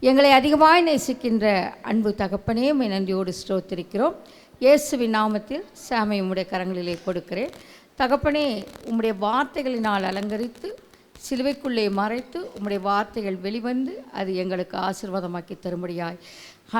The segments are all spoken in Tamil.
எங்களை அதிகமாய் நேசிக்கின்ற அன்பு தகப்பனே, உம்மை நன்றியோடு ஸ்தோத்திரிக்கிறோம். இயேசுவின் நாமத்தில் சாமை உம்முடைய கரங்களிலே கொடுக்கிறேன். தகப்பனே, உம்முடைய வார்த்தைகளினால் அலங்கரித்து சிலுவைக்குள்ளே மறைத்து உம்முடைய வார்த்தைகள் வெளிவந்து அது எங்களுக்கு ஆசீர்வாதமாக்கி தரும்படியாய்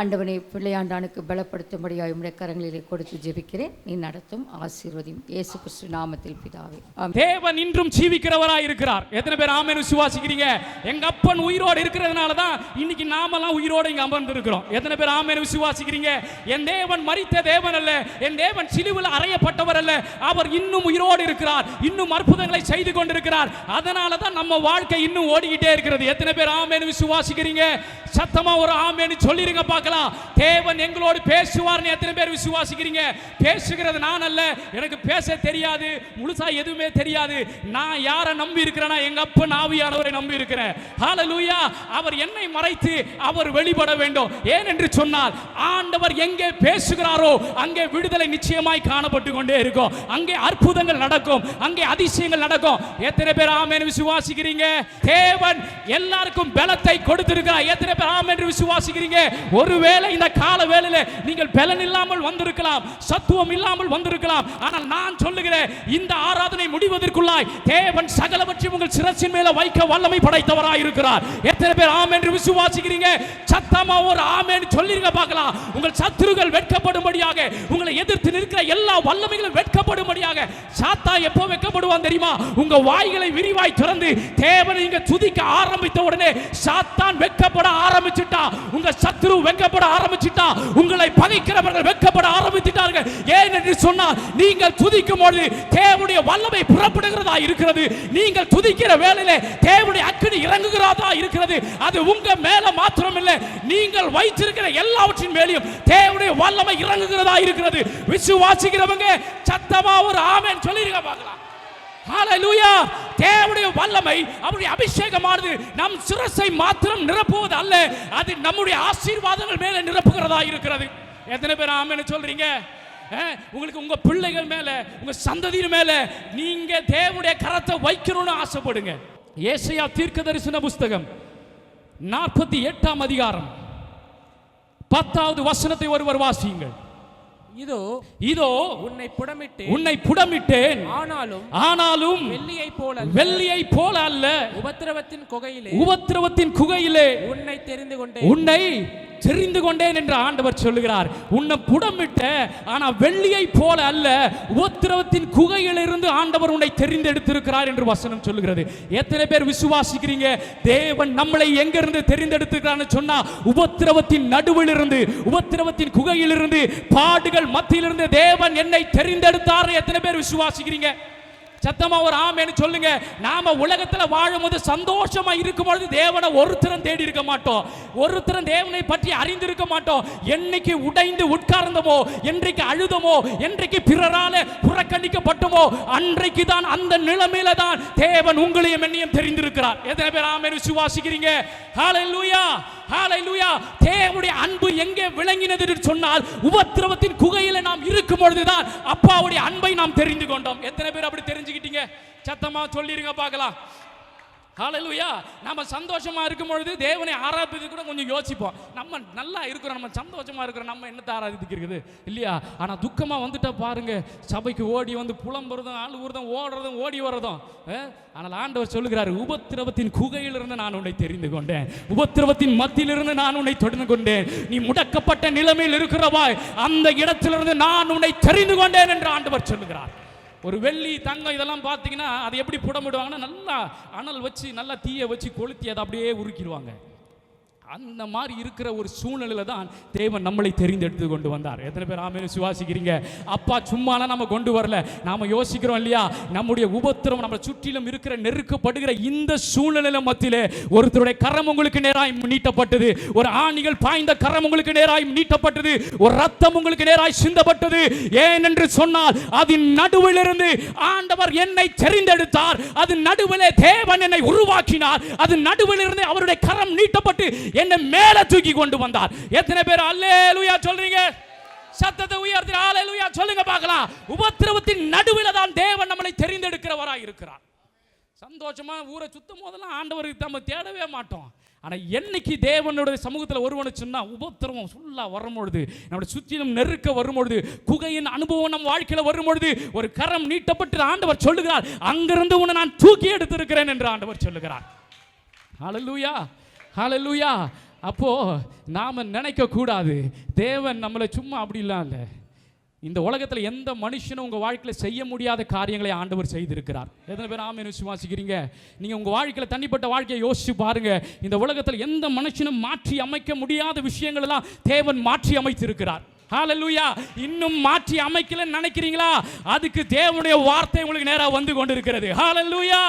ஆண்டவனை பிள்ளையாண்டானுக்கு பலப்படுத்தும்படியாய் உம்முடைய கரங்களிலே கொடுத்து ஜெபிக்கிறேன். நீ நடத்தும் ஆசீர்வதியும் இயேசு கிறிஸ்து நாமத்தில் பிதாவே. தேவன் இன்றும் ஜீவிக்கிறவராய் இருக்கிறார். எத்தனை பேர் ஆமென் விசுவாசிக்கிறீங்க? எங்க அப்பன் உயிரோடு இருக்கிறதுனால தான் இன்னைக்கு நாமெல்லாம் உயிரோடு இங்க அமர்ந்து இருக்கிறோம். எத்தனை பேர் ஆமென் விசுவாசிக்கிறீங்க? என் தேவன் மரித்த தேவன் அல்ல, என் தேவன் சிலுவையில் அறையப்பட்டவர் அல்ல, அவர் இன்னும் உயிரோடு இருக்கிறார், இன்னும் அற்புதங்களை செய்து கொண்டிருக்கிறார். அதனால தான் நம்ம வாழ்க்கை இன்னும் ஓடிக்கிட்டே இருக்கிறது. எத்தனை பேர் ஆமென் விசுவாசிக்கிறீங்க? சத்தமா ஒரு ஆமென் சொல்லிருங்க பார்க்கலாம். தேவன் எங்களோடு பேசுவார். எத்தனை பேர் விசுவாசிக்கிறீங்க? பேசுகிறது நான் அல்ல, எனக்கு பேச தெரியாது, முழுசா எதுவுமே தெரியாது. நான் யாரை நம்பி இருக்கிறேன்னா எங்க அப்பன் ஆவியானவரை நம்பி இருக்கிறேன். ஹல்லேலூயா. அவர் என்னை மறைத்து அவர் வெளிப்பட வேண்டும். ஏனென்று சொன்னால் ஆண்டவர் எங்கே பேசுகிறாரோ அங்கே விடுதலை நிச்சயமாய் காணப்பட்டு கொண்டே இருக்கும். அங்கே அற்புதங்கள் நடக்கும், அங்கே அதிசயங்கள் நடக்கும். எத்தனை பேர் ஆமென் விசுவாசிக்கிறீங்க? தேவன் எல்லாருக்கும் பலத்தை கொடுத்திருக்கிறார். எத்தனை பேர் ஆமென் விசுவாசிக்கிறீங்க? ஒருவேளை இந்த கால வேளையில நீங்கள் பலன் இல்லாமல் வந்திருக்கலாம், சத்துவம் இல்லாமல் வந்திருக்கலாம். ஆனால் நான் சொல்லுகிறேன், இந்த ஆராதனை முடிவதற்குள்ளாய் தேவன் சகலவற்றையும் உங்கள் சிரசின் மேல வைக்க வல்லமை படைத்தவராய் இருக்கிறார். எத்தனை பேர் ஆமென் விசுவாசிக்கிறீங்க? சத்தமா ஒரு ஆமென் சொல்லிருங்க பார்க்கலாம். உங்கள் சத்துருக்கள் வெட்கப்படும்படியாக, உங்களை எதிர்த்து நிற்கிற எல்லா வல்லமைகளும் வெட்கப்படும்படியாக சாத்தா எப்போ வெட்கப்படுவான் தெரியுமா? உங்க வாய்களை விரிவாய் திறந்து தேவனை நீங்க துதிக்க ஆரம்பித்த உடனே சாத்தான் வெட்கப்பட ஆரம்பிச்சிட்டா, உங்க சத்துரு வெட்கப்பட ஆரம்பிச்சிட்டா, உங்களை பகைக்கிறவர்கள் வெட்கப்பட ஆரம்பிச்சிட்டார்கள். ஏன் என்று சொன்னால் நீங்கள் துதிக்கும் பொழுது தேவனுடைய வல்லமை புறப்படுகிறதா இருக்கிறது. நீங்கள் துதிக்கிற வேளையிலே தேவனுடைய அக்கினி இறங்குகிறதா இருக்கிறது. அது உங்க மேல மாத்திரம் இல்லை, நீங்கள் வைத்திருக்கிற எல்லாவற்றின் மேலும் தேவனுடைய வல்லமை இறங்குகிறதா இருக்கிறது. விசுவாசிக்கிறவங்க சத்தமா ஒரு ஆமென் சொல்லிருங்க பார்க்கலாம். ஹல்லேலூயா. தேவனுடைய வல்லமை, அவருடைய அபிஷேகமானது நம் சிரசை மாத்திரம் நிரப்புவது அல்ல, அது நம்முடைய ஆசீர்வாதங்கள் மேல நிரப்புகிறதா இருக்கிறது. எத்தனை பேர் ஆமென் சொல்றீங்க? உங்களுக்கு உங்க பிள்ளைகள் மேல, உங்க சந்ததியின் மேல நீங்க தேவனுடைய கரத்தை வைக்கணும்னு ஆசைப்படுங்க. ஏசாயா தீர்க்கதரிசன புஸ்தகம் 48ஆம் அதிகாரம் 10வது வசனத்தை ஒருவர் வாசியுங்கள். இதோ இதோ உன்னை புடமிட்டேன், ஆனாலும் வெள்ளியை போல அல்ல, உபத்திரவத்தின் குகையிலே உன்னை தெரிந்து கொண்டேன் என்று ஆண்டவர் சொல்லுகிறார். உன்னை புடமிட்ட, ஆனா வெள்ளியை போல அல்ல, உபத்திரவத்தின் குகையிலிருந்து ஆண்டவர் உன்னை தெரிந்தெடுத்திருக்கிறார் என்று வசனம் சொல்லுகிறது. எத்தனை பேர் விசுவாசிக்கிறீங்க? தேவன் நம்மளை எங்கிருந்து தெரிந்தெடுத்திருக்கிறான்னு சொன்னா உபத்திரவத்தின் நடுவில் இருந்து, உபத்திரவத்தின் குகையிலிருந்து, பாடுகள் மத்தியிலிருந்து தேவன் என்னை தெரிந்தெடுத்தார். எத்தனை பேர் விசுவாசிக்கிறீங்க? சத்தமா ஒரு ஆமென் சொல்லுங்க. நாம உலகத்துல வாழும்போது சந்தோஷமா இருக்கும் பொழுது தேவனை ஒருத்தரும் தேடி இருக்க மாட்டோம், ஒருத்தரும் தேவனை பற்றி அறிந்திருக்க மாட்டோம். என்னைக்கு உடைந்து உட்கார்ந்தமோ, என்றைக்கு அழுதமோ, என்றைக்கு பிறரால புறக்கணிக்கப்பட்டமோ, அன்றைக்கு தான் அந்த நிலைமையில தான் தேவன் உங்களையும் என்னையும் தெரிந்திருக்கிறார். எத்தனை பேர் ஆமென் விசுவாசிக்கிறீங்க? ஹல்லேலூயா, ஹல்லேலூயா. தேவனுடைய அன்பு எங்கே விளங்கினது என்று சொன்னால் உபத்திரவத்தின் குகையில நாம் இருக்கும் பொழுதுதான் அப்பாவுடைய அன்பை நாம் தெரிந்து கொண்டோம். எத்தனை பேர் அப்படி தெரிஞ்சுக்கிட்டீங்க? சத்தமா சொல்லிருங்க பார்க்கலாம். ஹல்லேலூயா. நம்ம சந்தோஷமா இருக்கும் பொழுது தேவனை ஆராதிப்பது கூட கொஞ்சம் யோசிப்போம். நம்ம நல்லா இருக்கிறோம், நம்ம சந்தோஷமா இருக்கிறோம், நம்ம என்னத்தை ஆராதிக்கிறது இல்லையா? ஆனா துக்கமா வந்துட்டா பாருங்க, சபைக்கு ஓடி வந்து புலம்புறதும், அழுவுறதும், ஓடுறதும், ஓடி வர்றதும். ஆனால் ஆண்டவர் சொல்லுகிறார், உபத்திரவத்தின் குகையிலிருந்து நான் உன்னை தெரிந்து கொண்டேன், உபத்திரவத்தின் மத்தியிலிருந்து நான் உன்னை தொடர்ந்து கொண்டேன். நீ முடக்கப்பட்ட நிலைமையில் இருக்கிறவாய், அந்த இடத்திலிருந்து நான் உன்னை தெரிந்து கொண்டேன் என்று ஆண்டவர் சொல்லுகிறார். ஒரு வெள்ளி, தங்கம் இதெல்லாம் பார்த்தீங்கன்னா அதை எப்படி புடமிடுவாங்கன்னா நல்லா அனல் வச்சு, நல்லா தீயை வச்சு கொளுத்தி அதை அப்படியே உருக்கிடுவாங்க. அந்த மாதிரி இருக்கிற ஒரு சூழ்நிலையில தான் தேவன் நம்மளை தெரிந்தெடுத்து கொண்டு வந்தார். எத்தனை பேர் ஆமென் விசுவாசிக்கிறீங்க? அப்பா சும்மாலாம் நம்ம கொண்டு வரல. நாம யோசிக்கிறோம் இல்லையா, நம்முடைய உபத்திரம், நம்ம சுற்றிலும் இருக்கிற நெருக்கப்படுகிற இந்த சூழ்நிலை மத்தியிலே ஒருத்தருடைய கரம் உங்களுக்கு நேராய் நீட்டப்பட்டது, ஒரு ஆணிகள் பாய்ந்த கரம் உங்களுக்கு நேராய் நீட்டப்பட்டது, ஒரு ரத்தம் உங்களுக்கு நேராய் சிந்தப்பட்டது. ஏனென்று சொன்னால் அதன் நடுவிலிருந்து ஆண்டவர் என்னை தெரிந்தெடுத்தார், அதன் நடுவிலே தேவன் என்னை உருவாக்கினார், அதன் நடுவிலிருந்து அவருடைய கரம் நீட்டப்பட்டு என்னை மேல தூக்கி கொண்டு வந்தார். எத்தனை பேர் அல்லேலூயா சொல்றீங்க? சத்தத்தை உயர்த்தி அல்லேலூயா சொல்லுங்க பார்க்கலாம். உபத்திரவத்தின் நடுவில் தான் தேவன் நம்மளை தெரிந்தெடுக்கிறவராய் இருக்கிறார். சந்தோஷமா ஊரை சுத்தும் போதெல்லாம் ஆண்டவருக்கு நம்ம தேடவே மாட்டோம். ஆனால் என்னைக்கு தேவனுடைய சமூகத்தில் ஒருவனை சொன்னால் உபத்திரவம் ஃபுல்லாக வரும்பொழுது, நம்மளை சுற்றிலும் நெருக்க வரும்பொழுது, குகையின் அனுபவம் நம்ம வாழ்க்கையில் வரும்பொழுது, ஒரு கரம் நீட்டப்பட்டு ஆண்டவர் சொல்லுகிறார், அங்கிருந்து உன்னை நான் தூக்கி எடுத்திருக்கிறேன் என்று ஆண்டவர் சொல்லுகிறார். ஹல்லேலூயா, ஹல்லேலூயா. அப்போ நாம நினைக்க கூடாது தேவன் நம்மளை சும்மா அப்படிலாம் இல்லை. இந்த உலகத்தில் எந்த மனுஷனும் உங்கள் வாழ்க்கையில் செய்ய முடியாத காரியங்களை ஆண்டவர் செய்திருக்கிறார். எத்தனை பேர் ஆமென் விசுவாசிக்கிறீங்க? நீங்கள் உங்கள் வாழ்க்கையில் தனிப்பட்ட வாழ்க்கையை யோசிச்சு பாருங்க. இந்த உலகத்தில் எந்த மனுஷனும் மாற்றி அமைக்க முடியாத விஷயங்கள் எல்லாம் தேவன் மாற்றி அமைத்திருக்கிறார். ஹல்லேலூயா. இன்னும் மாற்றி அமைக்கலன்னு நினைக்கிறீங்களா? அதுக்கு தேவனுடைய வார்த்தை உங்களுக்கு நேராக வந்து கொண்டிருக்கிறது. ஹல்லேலூயா,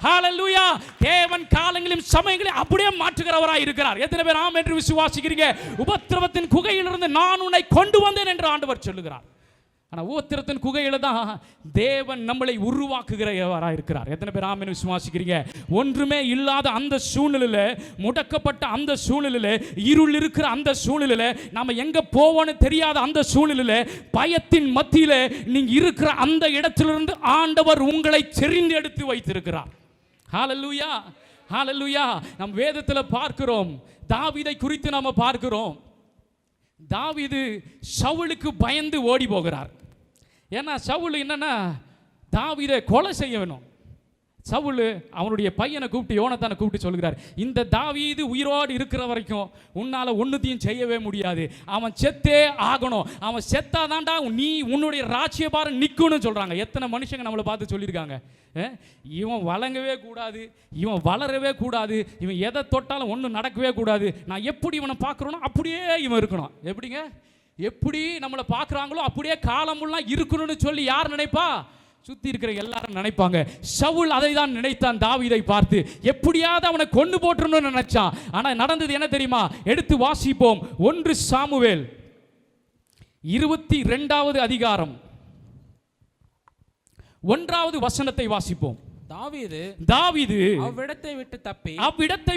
ஹல்லேலூயா. தேவன் காலங்களையும் சமயங்களையும் அப்படியே மாற்றுகிறவராய் இருக்கிறார். எத்தனை பேர் ஆமென் என்று விசுவாசிக்கிறீங்க? உபத்திரவத்தின் குகையிலிருந்து நான் உன்னை கொண்டு வந்தேன் என்று ஆண்டவர் சொல்லுகிறார். ஆனால் உபத்திரத்தின் குகையில தான் தேவன் நம்மளை உருவாக்குகிறவராக இருக்கிறார். எத்தனை பேர் ஆமென் விசுவாசிக்கிறீங்க? ஒன்றுமே இல்லாத அந்த சூழ்நிலையில், முடக்கப்பட்ட அந்த சூழ்நிலையில், இருள் இருக்கிற அந்த சூழ்நிலையில், நம்ம எங்கே போவோன்னு தெரியாத அந்த சூழ்நிலையில், பயத்தின் மத்தியில் நீங்கள் இருக்கிற அந்த இடத்திலிருந்து ஆண்டவர் உங்களை தெரிந்தெடுத்து வைத்திருக்கிறார். ஹல்லேலூயா, ஹல்லேலூயா. நம் வேதத்தில் பார்க்கிறோம், தாவீதை குறித்து நாம் பார்க்கிறோம். தாவீது சவுலுக்கு பயந்து ஓடி போகிறார். ஏன்னா சவுல் என்னன்னா தாவீதை கொலை செய்ய வேணும். சவுல் அவனுடைய பையனை கூப்பிட்டு, யோனத்தானை கூப்பிட்டு சொல்கிறார், இந்த தாவீது உயிரோடு இருக்கிற வரைக்கும் உன்னால் ஒன்றுத்தையும் செய்யவே முடியாது, அவன் செத்தே ஆகணும், அவன் செத்தாதான்டா நீ உன்னுடைய ராஜ்யபாரம் நிற்கும்னு சொல்கிறாங்க. எத்தனை மனுஷங்க நம்மளை பார்த்து சொல்லியிருக்காங்க, இவன் வழங்கவே கூடாது, இவன் வளரவே கூடாது, இவன் எதை தொட்டாலும் ஒன்றும் நடக்கவே கூடாது, நான் எப்படி இவனை பார்க்குறோனோ அப்படியே இவன் இருக்கணும். எப்படிங்க? எப்படி நம்மளை பார்க்குறாங்களோ அப்படியே காலமுல்லாம் இருக்கணும்னு சொல்லி யார் நினைப்பா? சுற்றி இருக்கிற எல்லாரும் நினைப்பாங்க. சவுல் அதை தான் நினைத்தான் தாவீதை பார்த்து, எப்படியாவது அவனை கொண்டு போட்டுறணும்னு நினைச்சான். ஆனால் நடந்தது என்ன தெரியுமா? எடுத்து வாசிப்போம். 1 சாமுவேல் 22வது அதிகாரம் 1வது வசனத்தை வாசிப்போம். தாவீது அவ்விடத்தை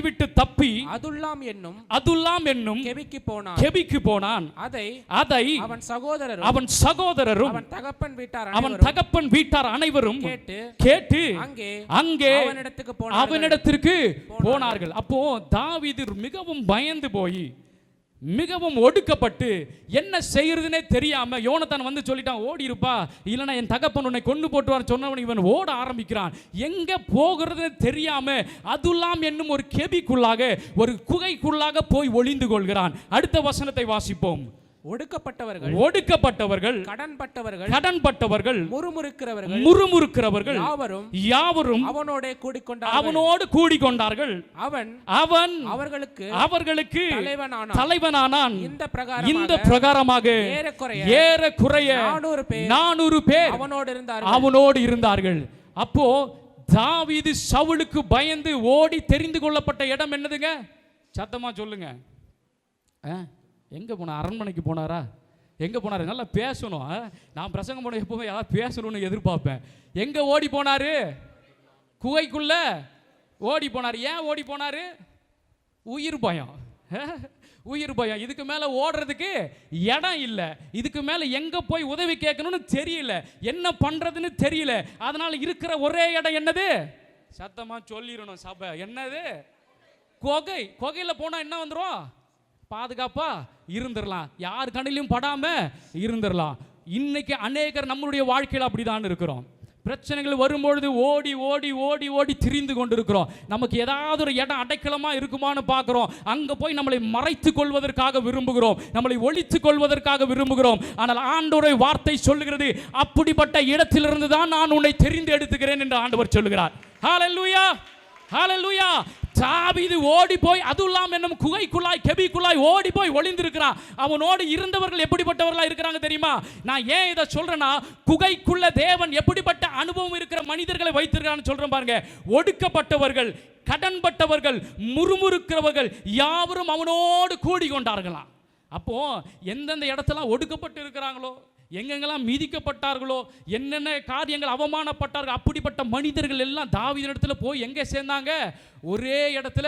விட்டு தப்பி அதுல்லாம் என்னும் கெபிக்கு போனான். அதை அவன் சகோதரரும் அவன் தகப்பன் வீட்டார் அனைவரும் கேட்டு அங்கே அவனிடத்திற்கு போனார்கள். அப்போ தாவீது மிகவும் பயந்து போய், மிகவும் ஒடுக்கப்பட்டு, என்ன செய்யறதுனே தெரியாம யோனத்தான் வந்து சொல்லிட்டான், ஓடி இருப்பா, இல்லைன்னா என் தகப்பன் உன்னை கொண்டு போட்டுவார் சொன்னவன் இவன் ஓட ஆரம்பிக்கிறான். எங்க போகிறதுன்னு தெரியாம அதுல்லாம் என்னும் ஒரு கெபிக்குள்ளாக, ஒரு குகைக்குள்ளாக போய் ஒளிந்து கொள்கிறான். அடுத்த வசனத்தை வாசிப்போம். ஒடுக்கப்பட்டவர்கள் கடன்பட்டவர்கள் முறுமுறுக்கிறவர்கள் யாவரும் அவனோடு கூடிக்கொண்டார்கள். அவன் அவர்களுக்கு தலைவனானான். இந்த பிரகாரமாக ஏறக்குறைய 400 பேர் அவனோடு இருந்தார்கள். அப்போ தாவீது சவுலுக்கு பயந்து ஓடி தெரிந்து கொள்ளப்பட்ட இடம் என்னதுங்க? சத்தமா சொல்லுங்க. எங்கே போனார்? அரண்மனைக்கு போனாரா? எங்கே போனார்? நல்லா பேசணும். நான் பிரசங்கம் போன எப்போவுமே யாராவது பேசணும்னு எதிர்பார்ப்பேன். எங்கே ஓடி போனார்? குகைக்குள்ள ஓடி போனார். ஏன் ஓடி போனார்? உயிர் பயம். உயிர் பயம். இதுக்கு மேலே ஓடுறதுக்கு இடம் இல்லை. இதுக்கு மேலே எங்கே போய் உதவி கேட்கணும்னு தெரியல, என்ன பண்ணுறதுன்னு தெரியல. அதனால் இருக்கிற ஒரே இடம் என்னது? சத்தமாக சொல்லிடணும் சபை. என்னது? குகை. குகையில் போனால் என்ன வந்துடும்? பாதுகாப்பா இருந்துடலாம், யார் கண்ணிலையும் படாம இருந்துடலாம். இன்னைக்கு அநேகர் நம்மளுடைய வாழ்க்கையில் அப்படிதான் இருக்கிறோம். பிரச்சனைகள் வரும்பொழுது ஓடி ஓடி ஓடி ஓடி திரிந்து கொண்டிருக்கிறோம். நமக்கு ஏதாவது ஒரு இடம் அடைக்கலமா இருக்குமான்னு பார்க்கிறோம். அங்க போய் நம்மளை மறைத்து கொள்வதற்காக விரும்புகிறோம், நம்மளை ஒழித்துக் கொள்வதற்காக விரும்புகிறோம். ஆனால் ஆண்டவருடைய வார்த்தை சொல்லுகிறது, அப்படிப்பட்ட இடத்திலிருந்து தான் நான் உன்னை தெரிந்து எடுத்துக்கிறேன் என்று ஆண்டவர் சொல்லுகிறார். ஹல்லேலூயா, ஹல்லேலூயா. தாவீது ஓடி போய் அதுல்லாம் என்னும் குகைக்குள்ளாய் கெபிக்குள்ளாய் ஓடி போய் ஒளிந்திருக்கிறான். அவனோடு இருந்தவர்கள் எப்படிப்பட்டவர்களா இருக்கிறாங்க தெரியுமா? நான் ஏன் இதை சொல்றேன்னா, குகைக்குள்ள தேவன் எப்படிப்பட்ட அனுபவம் இருக்கிற மனிதர்களை வைத்திருக்கிறான்னு சொல்றேன் பாருங்க. ஒடுக்கப்பட்டவர்கள், கடன்பட்டவர்கள், முறுமுறுக்கிறவர்கள் யாவரும் அவனோடு கூடி கொண்டார்களாம். அப்போ எந்தெந்த இடத்துல ஒடுக்கப்பட்டு இருக்கிறாங்களோ, எங்கெங்கெல்லாம் மிதிக்கப்பட்டார்களோ, என்னென்ன காரியங்கள் அவமானப்பட்டார்கள், அப்படிப்பட்ட மனிதர்கள் எல்லாம் தாவீதினிடத்துல போய் எங்கே சேர்ந்தாங்க? ஒரே இடத்துல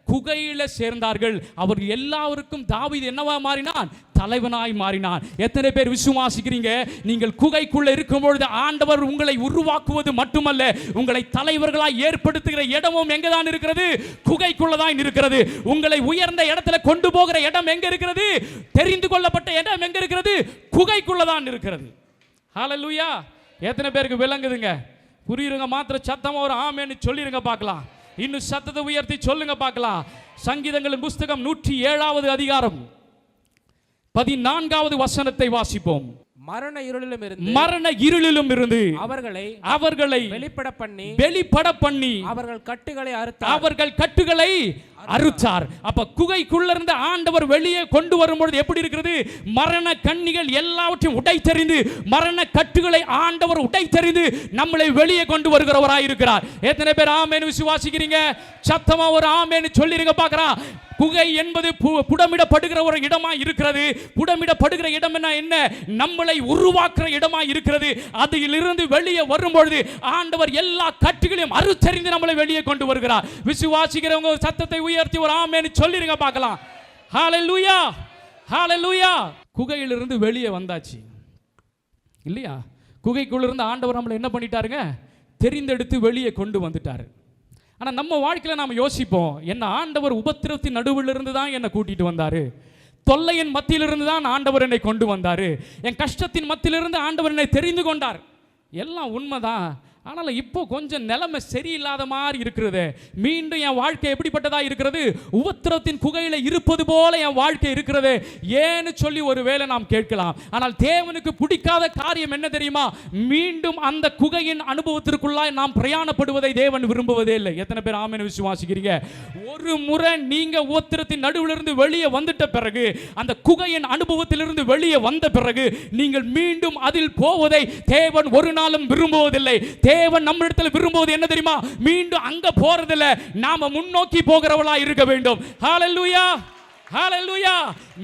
குகையில சேர்ந்தார்கள். அவர் எல்லாருக்கும் தாவீது என்னவா மாறினான்? தலைவனாய் மாறினான். எத்தனை பேர் விசுவாசிக்கிறீங்க? நீங்கள் குகைக்குள்ள இருக்கும் பொழுது ஆண்டவர் உங்களை உருவாக்குவது மட்டுமல்ல, உங்களை தலைவர்களாய் ஏற்படுத்துகிற இடமும் எங்க தான் இருக்கிறது? குகைக்குள்ள தான் இருக்கிறது. உங்களை உயர்ந்த இடத்துல கொண்டு போகிற இடம் எங்க இருக்கிறது? தெரிந்து கொள்ளப்பட்ட இடம் எங்க இருக்கிறது? குகைக்குள்ள தான் இருக்கிறது. ஹல்லேலூயா! எத்தனை பேருக்கு விளங்குதுங்க? புரியுங்க? மாத்திர சத்தமா ஒரு ஆமென்னு சொல்லிருங்க பார்க்கலாம். இன்னும் சத்தத்தை உயர்த்தி சொல்லுங்க பார்க்கலாம். சங்கீதங்களின் புஸ்தகம் 107வது அதிகாரம் 14வது வசனத்தை வாசிப்போம். மரண இருளிலும் இருந்து அவர்களை வெளிப்பட பண்ணி அவர்கள் கட்டுகளை அறுத்தார். அப்ப குகைக்குள்ள இருந்த ஆண்டவர் வெளியே கொண்டு வரும்பொழுது எப்படி இருக்கிறது? மரண கண்ணிகள் எல்லாவற்றையும் உடைத்தெறிந்து, மரண கட்டுகளை ஆண்டவர் உடைத்தெறிந்து நம்மளை வெளியே கொண்டு வருகிறவராய் இருக்கிறார். எத்தனை பேர் ஆமென் விசுவாசிக்கிறீங்க? சத்தமா ஒரு ஆமென் சொல்லிருங்க பார்க்கறா. குகை என்பது புடமிடப்படுகிற ஒரு இடமா இருக்கிறது. புடமிடப்படுகிற இடம் என்ன? நம்மளை உருவாக்குற இடமா இருக்கிறது. அதிலிருந்து வெளியே வரும்பொழுது ஆண்டவர் எல்லா கட்டுகளையும் அறுத்தறிந்து நம்மளை வெளியே கொண்டு வருகிறார். விசுவாசிக்கிறவங்க சத்தத்தை உயர்த்தி ஒரு ஆமென் சொல்லிருங்க பார்க்கலாம். ஹல்லேலூயா! ஹல்லேலூயா! குகையிலிருந்து வெளியே வந்தாச்சு இல்லையா? குகைக்குள்ள இருந்து ஆண்டவர் நம்மளை என்ன பண்ணிட்டாருங்க? தெரிந்தெடுத்து வெளியே கொண்டு வந்துட்டாரு. ஆனால் நம்ம வாழ்க்கையில் நாம் யோசிப்போம், என்ன ஆண்டவர் உபத்திரத்தின் நடுவில் இருந்து தான் என்னை கூட்டிட்டு வந்தார், தொல்லையின் மத்தியிலிருந்து தான் ஆண்டவர் என்னை கொண்டு வந்தார், என் கஷ்டத்தின் மத்தியிலிருந்து ஆண்டவர் என்னை தெரிந்து கொண்டார். எல்லாம் உண்மைதான். ஆனால் இப்போ கொஞ்சம் நிலைமை சரியில்லாத மாதிரி இருக்கிறது. மீண்டும் என் வாழ்க்கை எப்படிப்பட்டதாக இருக்கிறது? உபத்திரத்தின் குகையில் இருப்பது போல என் வாழ்க்கை இருக்கிறது ஏன்னு சொல்லி ஒருவேளை நாம் கேட்கலாம். ஆனால் தேவனுக்கு பிடிக்காத காரியம் என்ன தெரியுமா? மீண்டும் அந்த குகையின் அனுபவத்திற்குள்ளாய் நாம் பிரயாணப்படுவதை தேவன் விரும்புவதே இல்லை. எத்தனை பேர் ஆமென் விசுவாசிக்கிறீங்க? ஒரு முறை நீங்க உபத்திரத்தின் நடுவிலிருந்து வெளியே வந்துட்ட பிறகு, அந்த குகையின் அனுபவத்திலிருந்து வெளியே வந்த பிறகு, நீங்கள் மீண்டும் அதில் போவதை தேவன் ஒரு நாளும் விரும்புவதில்லை. தேவன் நம்மிடத்தில் விரும்புவது என்ன தெரியுமா? மீண்டும் அங்க போறதில்ல, நாம முன்னோக்கி போகிறவளா இருக்க வேண்டும். ஹல்லேலூயா! ஹல்லேலூயா!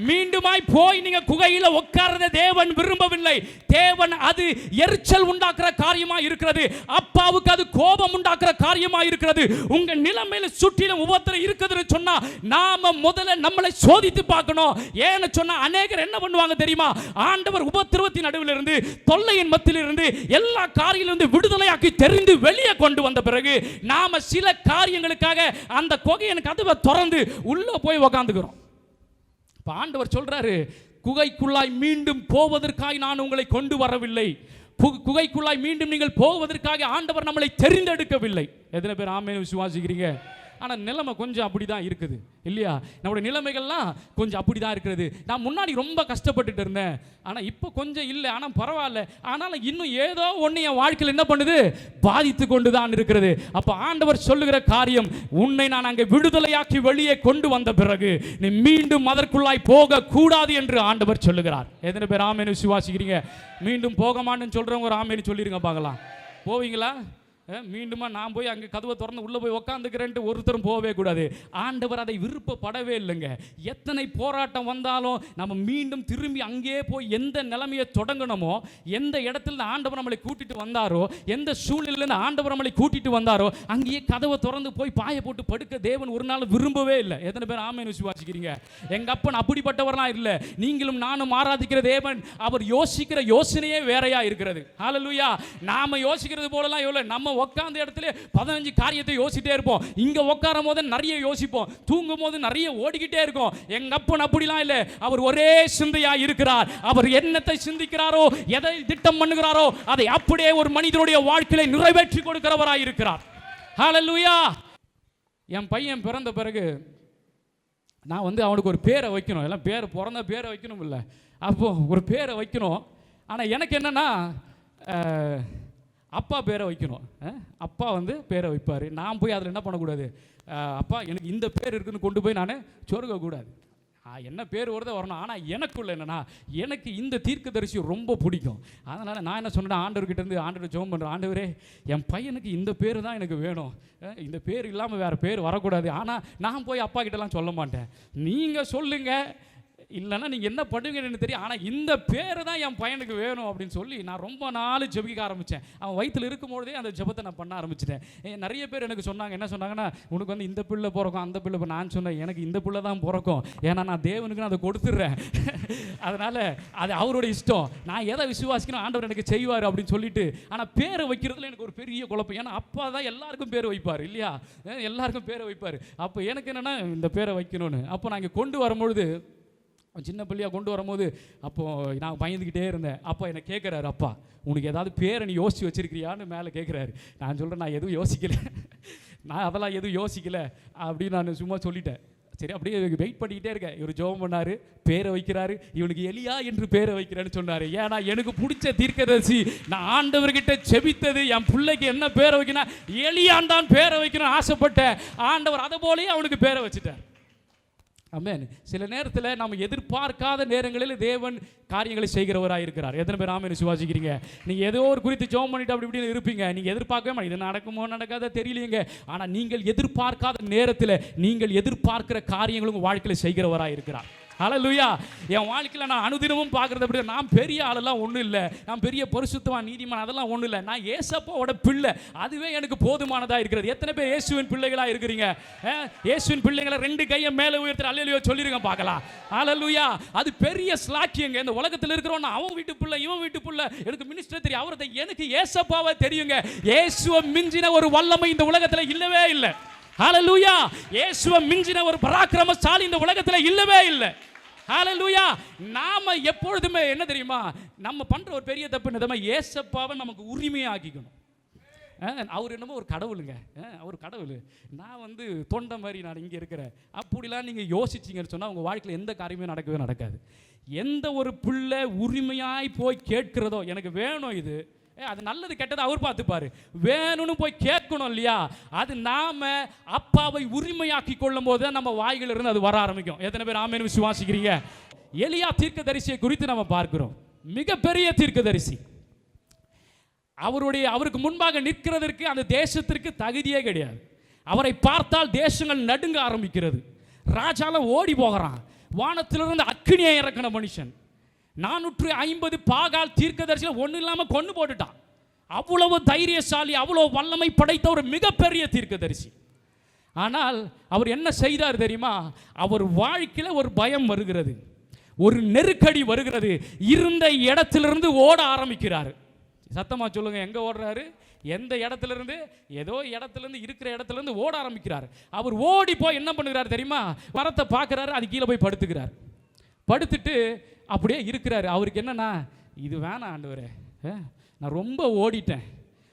மீண்டுமாய் போய் நீங்க குகையில உட்கார்றதை தேவன் விரும்பவில்லை. தேவன் அது எரிச்சல் உண்டாக்குற காரியமா இருக்கிறது. அப்பாவுக்கு அது கோபம் உண்டாக்குற காரியமா இருக்கிறது. உங்க நிலைமையில சுற்றிலும் உபத்திரம் இருக்குதுன்னு சொன்னா நாம முதல்ல நம்மளை சோதித்து பார்க்கணும். ஏன்னு சொன்னா அநேகர் என்ன பண்ணுவாங்க தெரியுமா? ஆண்டவர் உபத்திரவத்தின் நடுவில் இருந்து, தொல்லையின் மத்தியில் இருந்து, எல்லா காரியங்களிலிருந்து விடுதலையாக்கி தெரிந்து வெளியே கொண்டு வந்த பிறகு நாம சில காரியங்களுக்காக அந்த குகையின் கதவை திறந்து உள்ள போய் உட்கார்ந்துக்கிறோம். ஆண்டவர் சொல்றாரு, குகைக்குள்ளாய் மீண்டும் போவதற்காக நான் உங்களை கொண்டு வரவில்லை. குகைக்குள்ளாய் மீண்டும் நீங்கள் போவதற்காக ஆண்டவர் நம்மளை தெரிந்தெடுக்கவில்லை. எத்தனை பேர் ஆமென் விசுவாசிக்கிறீங்க? ஆனால் நிலைமை கொஞ்சம் அப்படி தான் இருக்குது இல்லையா? நம்முடைய நிலைமைகள்லாம் கொஞ்சம் அப்படி தான் இருக்கிறது. நான் முன்னாடி ரொம்ப கஷ்டப்பட்டுட்டு இருந்தேன், ஆனால் இப்போ கொஞ்சம் இல்லை, ஆனால் பரவாயில்ல. ஆனாலும் இன்னும் ஏதோ ஒன்று என் வாழ்க்கையில் என்ன பண்ணுது? பாதித்து கொண்டு தான் இருக்கிறது. அப்போ ஆண்டவர் சொல்லுகிற காரியம், உன்னை நான் அங்கே விடுதலையாக்கி வெளியே கொண்டு வந்த பிறகு நீ மீண்டும் அதற்குள்ளாய் போகக்கூடாது என்று ஆண்டவர் சொல்லுகிறார். எத்தனை பேர் ஆமென் விசுவாசிக்கிறீங்க? மீண்டும் போக மாட்டேன்னு சொல்கிறவங்க ஒரு ஆமென் சொல்லிருங்க பார்க்கலாம். போவீங்களா? மீண்டுமா நான் போய் அங்கே கதவை திறந்து உள்ளே போய் உக்காந்துக்கிறேன்ட்டு ஒருத்தரும் போகவே கூடாது. ஆண்டவர் அதை விருப்பப்படவே இல்லைங்க. எத்தனை போராட்டம் வந்தாலும் நம்ம மீண்டும் திரும்பி அங்கேயே போய் எந்த நிலைமையை தொடங்கணுமோ, எந்த இடத்துல ஆண்டவர் நம்மளை கூட்டிட்டு வந்தாரோ, எந்த சூழ்நிலையிலேருந்து ஆண்டவர் நம்மளை கூட்டிட்டு வந்தாரோ அங்கேயே கதவை திறந்து போய் பாய போட்டு படுக்க தேவன் ஒரு நாள் விரும்பவே இல்லை. எத்தனை பேர் ஆமென் விசுவாசிக்கிறீங்க? எங்க அப்பன் அப்படிப்பட்டவர்லாம் இல்லை. நீங்களும் நானும் ஆராதிக்கிற தேவன், அவர் யோசிக்கிற யோசனையே வேறையா இருக்கிறது. ஹல்லேலூயா! நாம யோசிக்கிறது போலலாம் இல்லை. நம்ம உட்கார்ந்த இடத்துல 15 காரியத்தை யோசிட்டே இருப்போம். இங்க உட்காரும் போது நிறைய யோசிப்போம், தூங்கும் போது நிறைய ஓடிக்கிட்டே இருக்கும். எங்க அப்பன் அப்படிலாம் இல்லை. அவர் ஒரே சிந்தையா இருக்கிறார். அவர் என்னத்தை சிந்திக்கிறாரோ, எதை திட்டம் பண்ணுகிறாரோ, அதை அப்படியே ஒரு மனிதனுடைய வாழ்க்கையை நிறைவேற்றி கொடுக்கிறவராய் இருக்கிறார். ஹல்லேலூயா! என் பையன் பிறந்த பிறகு நான் அவனுக்கு ஒரு பேரை வைக்கணும். எல்லாம் பேரை பிறந்த பேரை வைக்கணும் இல்லை, அப்போ ஒரு பேரை வைக்கணும். ஆனால் எனக்கு என்னன்னா அப்பா பேரை வைக்கணும். அப்பா பேரை வைப்பார். நான் போய் அதில் என்ன பண்ணக்கூடாது? அப்பா எனக்கு இந்த பேர் இருக்குன்னு கொண்டு போய் நான் சொருகக்கூடாது. என்ன பேர் வருதோ வரணும். ஆனால் எனக்குள்ள என்னன்னா, எனக்கு இந்த தீர்க்கதரிசி ரொம்ப பிடிக்கும். அதனால் நான் என்ன சொன்னேன், ஆண்டவர்கிட்ட இருந்து ஆண்டவர் ஜெபம் பண்ணுறேன், ஆண்டவரே என் பையனுக்கு இந்த பேர் தான் எனக்கு வேணும், இந்த பேர் இல்லாமல் வேறு பேர் வரக்கூடாது. ஆனால் நான் போய் அப்பா கிட்டலாம் சொல்ல மாட்டேன், நீங்கள் சொல்லுங்கள், இல்லைன்னா நீங்கள் என்ன பண்ணுவீங்கன்னு தெரியும். ஆனால் இந்த பேர் தான் என் பையனுக்கு வேணும் அப்படின்னு சொல்லி நான் ரொம்ப நாள் ஜெபிக்க ஆரம்பித்தேன். அவன் வயிற்றில் இருக்கும்போதே அந்த ஜெபத்தை நான் பண்ண ஆரம்பிச்சிட்டேன். நிறைய பேர் எனக்கு சொன்னாங்க, என்ன சொன்னாங்கன்னா, உனக்கு வந்து இந்த பிள்ளை பிறக்கும் அந்த பிள்ளை. நான் சொன்னேன், எனக்கு இந்த பிள்ளை தான் பிறக்கும், ஏன்னா நான் தேவனுக்கு நான் அதை கொடுத்துட்றேன். அதனால் அது அவருடைய இஷ்டம், நான் எதை விசுவாசிக்கணும் ஆண்டவர் எனக்கு செய்வார் அப்படின்னு சொல்லிட்டு. ஆனால் பேரை வைக்கிறதுல எனக்கு ஒரு பெரிய குழப்பம். ஏன்னா அப்பா தான் எல்லாருக்கும் பேர் வைப்பார் இல்லையா, எல்லாருக்கும் பேரை வைப்பார். அப்போ எனக்கு என்னென்னா இந்த பேரை வைக்கணும்னு. அப்போ நான் இங்கே கொண்டு வரும்பொழுது, சின்ன பிள்ளையாக கொண்டு வரும்போது அப்போது நான் பயந்துக்கிட்டே இருந்தேன். அப்போ என்னை கேட்குறாரு, அப்பா உனக்கு ஏதாவது பேரை நீ யோசித்து வச்சுருக்கிறியான்னு மேலே கேட்குறாரு. நான் சொல்கிறேன், நான் எதுவும் யோசிக்கலை, நான் அதெல்லாம் எதுவும் யோசிக்கலை அப்படின்னு நான் சும்மா சொல்லிட்டேன். சரி, அப்படியே வெயிட் பண்ணிக்கிட்டே இருக்கேன். இவர் ஜெபம் பண்ணார், பேரை வைக்கிறாரு. இவனுக்கு எலியா என்று பேரை வைக்கிறேன்னு சொன்னார். ஏன்னா எனக்கு பிடிச்ச தீர்க்கதரிசி, நான் ஆண்டவர்கிட்ட செபித்தது என் பிள்ளைக்கு என்ன பேரை வைக்கணும், எலியான் தான் பேரை வைக்கணும்னு ஆசைப்பட்டேன். ஆண்டவர் அதை போலேயே அவனுக்கு பேரை வச்சுட்டார். ஆமென். சில நேரத்தில் நம்ம எதிர்பார்க்காத நேரங்களில் தேவன் காரியங்களை செய்கிறவராக இருக்கிறார். எத்தனை பேர் ஆமென் விசுவாசிக்கிறீங்க? நீங்கள் ஏதோ ஒரு குறித்து ஜெபம் பண்ணிட்டு அப்படி இப்படின்னு இருப்பீங்க. நீங்கள் எதிர்பார்க்கவே மாட்டீங்க, இது நடக்குமோ நடக்காத தெரியலைங்க. ஆனால் நீங்கள் எதிர்பார்க்காத நேரத்தில் நீங்கள் எதிர்பார்க்கிற காரியங்களும் உங்கள் வாழ்க்கையில் செய்கிறவராக இருக்கிறார். ஹல்லேலூயா. என் வாழ்க்கையில் நான் அனுதினமும் பார்க்குறது அப்படி, நான் பெரிய ஆளெல்லாம் ஒன்றும் இல்லை, நான் பெரிய பரிசுத்தவான் நீதிமான் அதெல்லாம் ஒன்றும் இல்லை, நான் ஏசப்பாவோட பிள்ளை, அதுவே எனக்கு போதுமானதாக இருக்கிறது. எத்தனை பேர் இயேசுவின் பிள்ளைகளாக இருக்கிறீங்க? இயேசுவின் பிள்ளைகளை 2 கையை மேலே உயர்த்தி அல்லேலூயா சொல்லிருங்க பார்க்கலாம். ஹல்லேலூயா. அது பெரிய ஸ்லாக்கியங்க. இந்த உலகத்தில் இருக்கிறவன் அவன் வீட்டு பிள்ளை இவன் வீட்டு பிள்ளை, எனக்கு மினிஸ்டர் தெரியும், அவரை எனக்கு ஏசப்பாவை தெரியுங்க. இயேசுவை மிஞ்சின ஒரு வல்லமை இந்த உலகத்தில் இல்லவே இல்லை. ஹல்லேலூயா. இயேசுவை மிஞ்சின ஒரு பராக்கிரமசாலி இந்த உலகத்தில் இல்லவே இல்லை. ஹல்லேலூயா. நாம எப்பொழுதுமே என்ன தெரியுமா, நம்ம பண்ற ஒரு பெரிய தப்பு என்னதுமா, இயேசப்பாவை நமக்கு உரிமையாக்கிக்கணும். அவர் என்னமோ ஒரு கடவுளுங்க, அவர் கடவுள், நான் வந்து தொண்டை மாதிரி நான் இங்கே இருக்கிறேன் அப்படிலாம் நீங்கள் யோசிச்சிங்கன்னு சொன்னால் உங்கள் வாழ்க்கையில் எந்த காரியமே நடக்கவே நடக்காது. எந்த ஒரு பிள்ளை உரிமையாய் போய் கேட்கிறதோ, எனக்கு வேணும் இது, அது நல்லது கெட்டது அவர் பார்த்துப்பாரு, வேணும்னு போய் கேட்கணும் இல்லையா, அது நாம அப்பாவை உரிமையாக்கி கொள்ளும் போது நம்ம வாய்கள் இருந்து அது வர ஆரம்பிக்கும். எத்தனை பேர் ஆமென் விசுவாசிக்கிறீங்க? எலியா தீர்க்கதரிசியை குறித்து நம்ம பார்க்கிறோம். மிகப்பெரிய தீர்க்கதரிசி. அவருக்கு முன்பாக நிற்கிறதற்கு அந்த தேசத்திற்கு தகுதியே கிடையாது. அவரை பார்த்தால் தேசங்கள் நடுங்க ஆரம்பிக்கிறது. ராஜாலாம் ஓடி போகிறான். வானத்திலிருந்து அக்கினியை இறக்கின மனுஷன். 450 பாகால் தீர்க்கதரிசிகள் ஒன்றும் இல்லாமல் கொண்டு போட்டுட்டான். அவ்வளவு தைரியசாலி, அவ்வளவு வல்லமை படைத்த ஒரு மிகப்பெரிய தீர்க்கதரிசி. ஆனால் அவர் என்ன செய்தார் தெரியுமா? அவர் வாழ்க்கையில் ஒரு பயம் வருகிறது, ஒரு நெருக்கடி வருகிறது. இருந்த இடத்திலிருந்து ஓட ஆரம்பிக்கிறார். சத்தமாக சொல்லுங்க, எங்கே ஓடுறாரு? எந்த இடத்துலேருந்து? ஏதோ இடத்துலேருந்து, இருக்கிற இடத்துலேருந்து ஓட ஆரம்பிக்கிறார். அவர் ஓடி போய் என்ன பண்ணுகிறார் தெரியுமா? மரத்தை பார்க்குறாரு, அது கீழே போய் படுத்துக்கிறார். படுத்துட்டு அப்படியே இருக்கிறாரு. அவருக்கு என்னன்னா, இது வேணாம் ஆண்டவரே, நான் ரொம்ப ஓடிட்டேன்,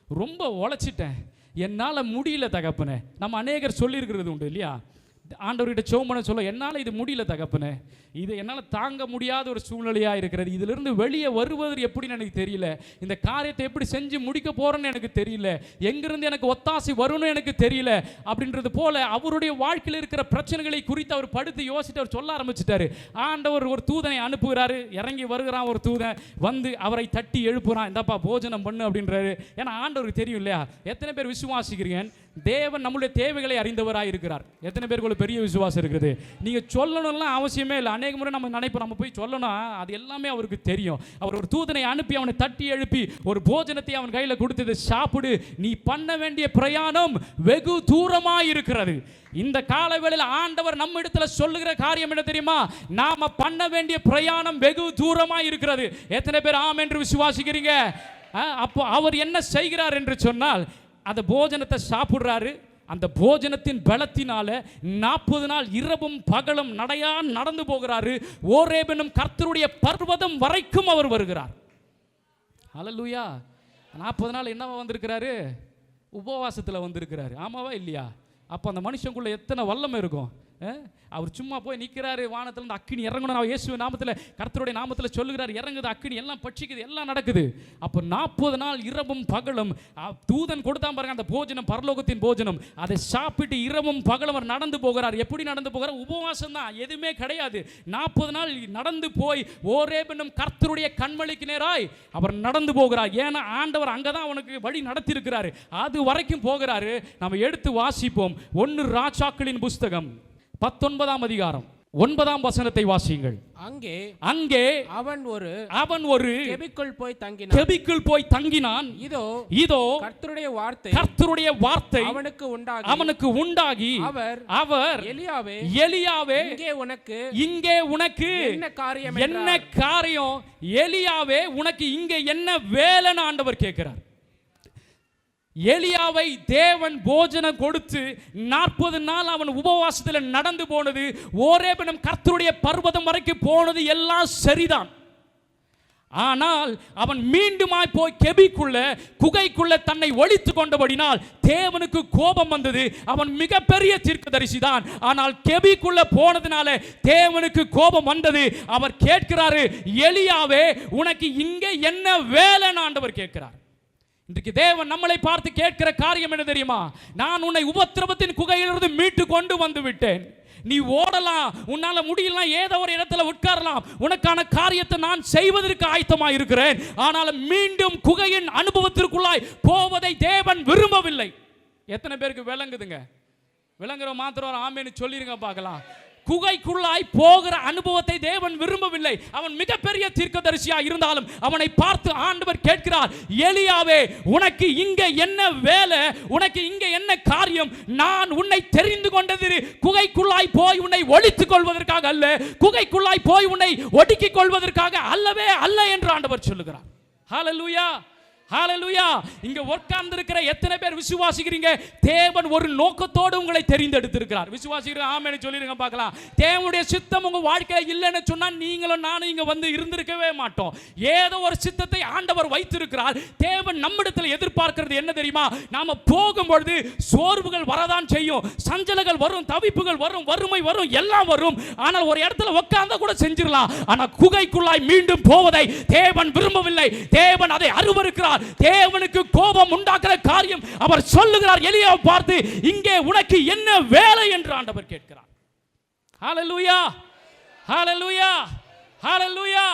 ரொம்ப உழைச்சிட்டேன், என்னால் முடியல தகப்பனே. நம்ம அநேகர் சொல்லியிருக்கிறது உண்டு இல்லையா, ஆண்டவர்கிட்ட ஜெபம் பண்ண சொல்ல, என்னால் இது முடியல தகப்பனே, இது என்னால் தாங்க முடியாத ஒரு சூழ்நிலையாக இருக்கிறது, இதிலிருந்து வெளியே வருவது எப்படின்னு எனக்கு தெரியல, இந்த காரியத்தை எப்படி செஞ்சு முடிக்க போகிறேன்னு எனக்கு தெரியல, எங்கிருந்து எனக்கு ஒத்தாசை வரும்னு எனக்கு தெரியல அப்படின்றது போல அவருடைய வாழ்க்கையில் இருக்கிற பிரச்சனைகளை குறித்து அவர் படுத்து யோசித்து அவர் சொல்ல ஆரம்பிச்சிட்டாரு. ஆண்டவர் ஒரு தூதனை அனுப்புகிறாரு. இறங்கி வருகிறான் ஒரு தூதன், வந்து அவரை தட்டி எழுப்புறான், இந்தப்பா போஜனம் பண்ணு அப்படின்றாரு. ஏன்னா ஆண்டவருக்கு தெரியும் இல்லையா. எத்தனை பேர் விசுவாசிக்கிறீங்க? தேவன் நம்முடைய தேவைகளை அறிந்தவராக இருக்கிறார். எத்தனை பேருக்கு பெரிய விசுவாசம் இருக்குது? நீங்கள் சொல்லணும்லாம் அவசியமே இல்லை. அநேக முறை நம்ம நினைப்போம், நம்ம போய் சொல்லணும், அது எல்லாமே அவருக்கு தெரியும். அவர் ஒரு தூதனை அனுப்பி அவனை தட்டி எழுப்பி ஒரு போஜனத்தை அவன் கையில் கொடுத்தது, சாப்பிடு, நீ பண்ண வேண்டிய பிரயாணம் வெகு தூரமாக இருக்கிறது. இந்த காலவேளையில் ஆண்டவர் நம்ம இடத்துல சொல்லுகிற காரியம் என்ன தெரியுமா? நாம பண்ண வேண்டிய பிரயாணம் வெகு தூரமாக இருக்கிறது. எத்தனை பேர் ஆம் என்று விசுவாசிக்கிறீங்க? அப்போ அவர் என்ன செய்கிறார் என்று சொன்னால், அந்த போஜனத்தை சாப்பிடுறாரு. அந்த போஜனத்தின் பலத்தினால 40 நாள் இரவும் பகலும் நடையா நடந்து போகிறாரு. ஓரேப் என்னும் கர்த்தருடைய பர்வதம் வரைக்கும் அவர் வருகிறார். ஹல்லேலூயா. 40 நாள் என்னவா வந்திருக்கிறாரு? உபவாசத்தில் வந்திருக்கிறாரு. ஆமாவா இல்லையா? அப்போ அந்த மனுஷனுக்குள்ள எத்தனை வல்லமை இருக்கும். அவர் சும்மா போய் நிற்கிறாரு, வானத்திலிருந்து அக்கினி இறங்கணும், நான் இயேசு நாமத்தில் கர்த்தருடைய நாமத்தில் சொல்லுகிறார், இறங்குது அக்கினி, எல்லாம் பட்சிக்குது, எல்லாம் நடக்குது. அப்போ 40 நாள் இரவும் பகலும் தூதன் கொடுத்தான் பாருங்க அந்த போஜனம், பரலோகத்தின் போஜனம், அதை சாப்பிட்டு இரவும் பகலும் அவர் நடந்து போகிறார். எப்படி நடந்து போகிறார்? உபவாசம் தான், எதுவுமே கிடையாது. 40 நாள் நடந்து போய் ஓரேப் என்னும் கர்த்தருடைய கண்மலைக்கு நேராய் அவர் நடந்து போகிறார். ஏன்னா ஆண்டவர் அங்கே தான் அவனுக்கு வழி நடத்தியிருக்கிறாரு. அது வரைக்கும் போகிறாரு. நம்ம எடுத்து வாசிப்போம். 1 ராஜாக்களின் புஸ்தகம் 19ஆம் அதிகாரம் 9ஆம் வசனத்தை வாசியுங்கள். அங்கே அவன் ஒரு கெபிக்குள் போய் தங்கினான். இதோ கர்த்தருடைய வார்த்தை அவனுக்கு உண்டாகி அவர் எலியாவே இங்கே உனக்கு என்ன காரியம், எலியாவே உனக்கு இங்கே என்ன வேலைன்னு ஆண்டவர் கேட்கிறார். எலியாவை தேவன் போஜனம் கொடுத்து 40 நாள் அவன் உபவாசத்தில் நடந்து போனது, ஓரேபினம் கர்த்தருடைய பர்வதம் வரைக்கும் போனது எல்லாம் சரிதான். ஆனால் அவன் மீண்டுமாய் போய் கெபிக்குள்ள குகைக்குள்ள தன்னை ஒளித்து கொண்டபடினால் தேவனுக்கு கோபம் வந்தது. அவன் மிகப்பெரிய தீர்க்கதரிசிதான், ஆனால் கெபிக்குள்ள போனதுனால தேவனுக்கு கோபம் வந்தது. அவர் கேட்கிறாரு, எலியாவே உனக்கு இங்கே என்ன வேலைன்னு ஆண்டவர் கேட்கிறார். இன்றைக்கு தேவன் நம்மளை பார்த்து கேட்கிற காரியம் என்ன தெரியுமா? நான் உன்னை உபத்திரவத்தின் குகையிலிருந்து மீட்டு கொண்டு வந்து விட்டேன். நீ ஓடலாம், உன்னால முடியலாம், ஏதோ ஒரு இடத்துல உட்காரலாம், உனக்கான காரியத்தை நான் செய்வதற்கு ஆயத்தமாக இருக்கிறேன். ஆனால் மீண்டும் குகையின் அனுபவத்திற்குள்ளாய் போவதை தேவன் விரும்பவில்லை. எத்தனை பேருக்கு விளங்குதுங்க? விளங்குற மாத்திரம் ஆமேன்னு சொல்லிருங்க பார்க்கலாம். குகைக்குள்ளாய் போகிற அனுபவத்தை தேவன் விரும்பவில்லை. அவன் மிகப்பெரிய தீர்க்கதரிசியா இருந்தாலும் அவனை பார்த்து ஆண்டவர் கேட்கிறார், எலியாவே உனக்கு இங்க என்ன வேலை, உனக்கு இங்க என்ன காரியம்? நான் உன்னை தெரிந்து கொண்டது குகைக்குள்ளாய் போய் உன்னை ஒளித்துக் கொள்வதற்காக அல்ல, குகைக்குள்ளாய் போய் உன்னை ஒடுக்கிக் கொள்வதற்காக அல்லவே அல்ல என்று ஆண்டவர் சொல்லுகிறார். ஹல்லேலூயா, ஹல்லேலூயா. இங்க உட்கார்ந்து இருக்கிற எத்தனை பேர் விசுவாசிக்கிறீங்க? தேவன் ஒரு நோக்கத்தோடு உங்களை தெரிந்தெடுத்திருக்கிறார். விசுவாசிக்கிற ஆமென்னு சொல்லிருங்க பார்க்கலாம். தேவனுடைய சித்தம் உங்க வாழ்க்கையில இல்லைன்னு சொன்னா நீங்களும் நானும் இங்க வந்து இருந்திருக்கவே மாட்டோம். ஏதோ ஒரு சித்தத்தை ஆண்டவர் வைத்திருக்கிறார். தேவன் நம்மிடத்தில் எதிர்பார்க்கிறது என்ன தெரியுமா? நாம போகும்பொழுது சோர்வுகள் வரதான் செய்யும், சஞ்சலங்கள் வரும், தவிப்புகள் வரும், வறுமை வரும், எல்லாம் வரும். ஆனால் ஒரு இடத்துல உட்கார்ந்தா கூட செஞ்சிடலாம். ஆனா குகைக்குள்ளாய் மீண்டும் போவதை தேவன் விரும்பவில்லை. தேவன் அதை அருவருக்கிறார். தேவனுக்கு கோபம் உண்டாக்குற காரியம் அவர் சொல்லுகிறார். எலியாவை பார்த்து இங்கே உனக்கு என்ன வேலை என்று ஆண்டவர் கேட்கிறார். ஹல்லேலூயா, ஹல்லேலூயா, ஹல்லேலூயா.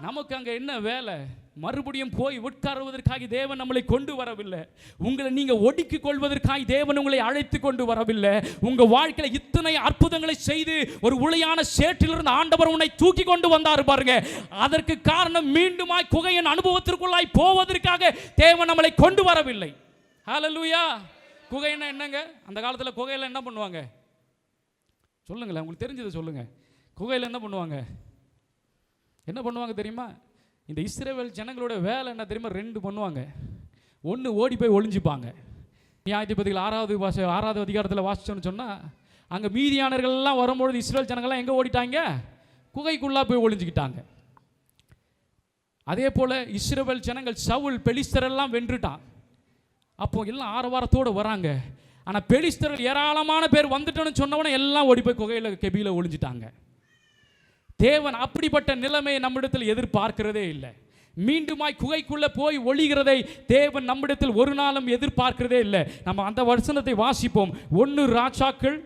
நமக்கு அங்க என்ன வேலை? மறுபடியும் போய் உட்காருவதற்காக தேவன் நம்மளை கொண்டு வரவில்லை. உங்களை நீங்க ஒடுக்கிக் கொள்வதற்காக தேவன் உங்களை அழைத்து கொண்டு வரவில்லை. உங்க வாழ்க்கையில இத்தனை அற்புதங்களை செய்து ஒரு உளையான சேற்றிலிருந்து ஆண்டவர் உன்னை தூக்கி கொண்டு வந்தார் பாருங்க. அதற்கு காரணம் மீண்டுமாய் குகையின் அனுபவத்திற்குள்ளாய் போவதற்காக தேவன் நம்மளை கொண்டு வரவில்லை. ஹல்லேலூயா. குகைன்னா என்னங்க? அந்த காலத்துல குகையில என்ன பண்ணுவாங்க சொல்லுங்களேன், உங்களுக்கு தெரிஞ்சதை சொல்லுங்க. குகையில என்ன பண்ணுவாங்க? என்ன பண்ணுவாங்க தெரியுமா? இந்த இஸ்ரவேல் ஜனங்களோட வேலை என்ன தெரியுமா? 2 பண்ணுவாங்க. ஒன்று ஓடி போய் ஒளிஞ்சுப்பாங்க. நியாயாதிபதிகள் 6வது அதிகாரத்தில் வாசிச்சோன்னு சொன்னால், அங்கே மீதியானர்கள்லாம் வரும்பொழுது இஸ்ரவேல் ஜனங்கள்லாம் எங்கே ஓடிட்டாங்க? குகைக்குள்ளே போய் ஒளிஞ்சுக்கிட்டாங்க. அதே போல் இஸ்ரவேல் ஜனங்கள் சவுல் பெலிஸ்தரெல்லாம் வென்றுட்டான். அப்போ எல்லாம் ஆரவாரத்தோடு வராங்க. ஆனால் பெலிஸ்தர்கள் ஏராளமான பேர் வந்துட்டோன்னு சொன்னவொன்னே எல்லாம் ஓடி போய் குகையில் கெபியில் ஒளிஞ்சிட்டாங்க. தேவன் அப்படிப்பட்ட நிலைமையை நம்மிடத்தில் எதிர்பார்க்கிறதே இல்லை. மீண்டுமாய் குகைக்குள்ள போய் ஒளிகிறதை தேவன் நம்மிடத்தில் ஒரு நாளும் எதிர்பார்க்கிறதே இல்லை. நம்ம அந்த வசனத்தை வாசிப்போம். 1 ராஜாக்கள்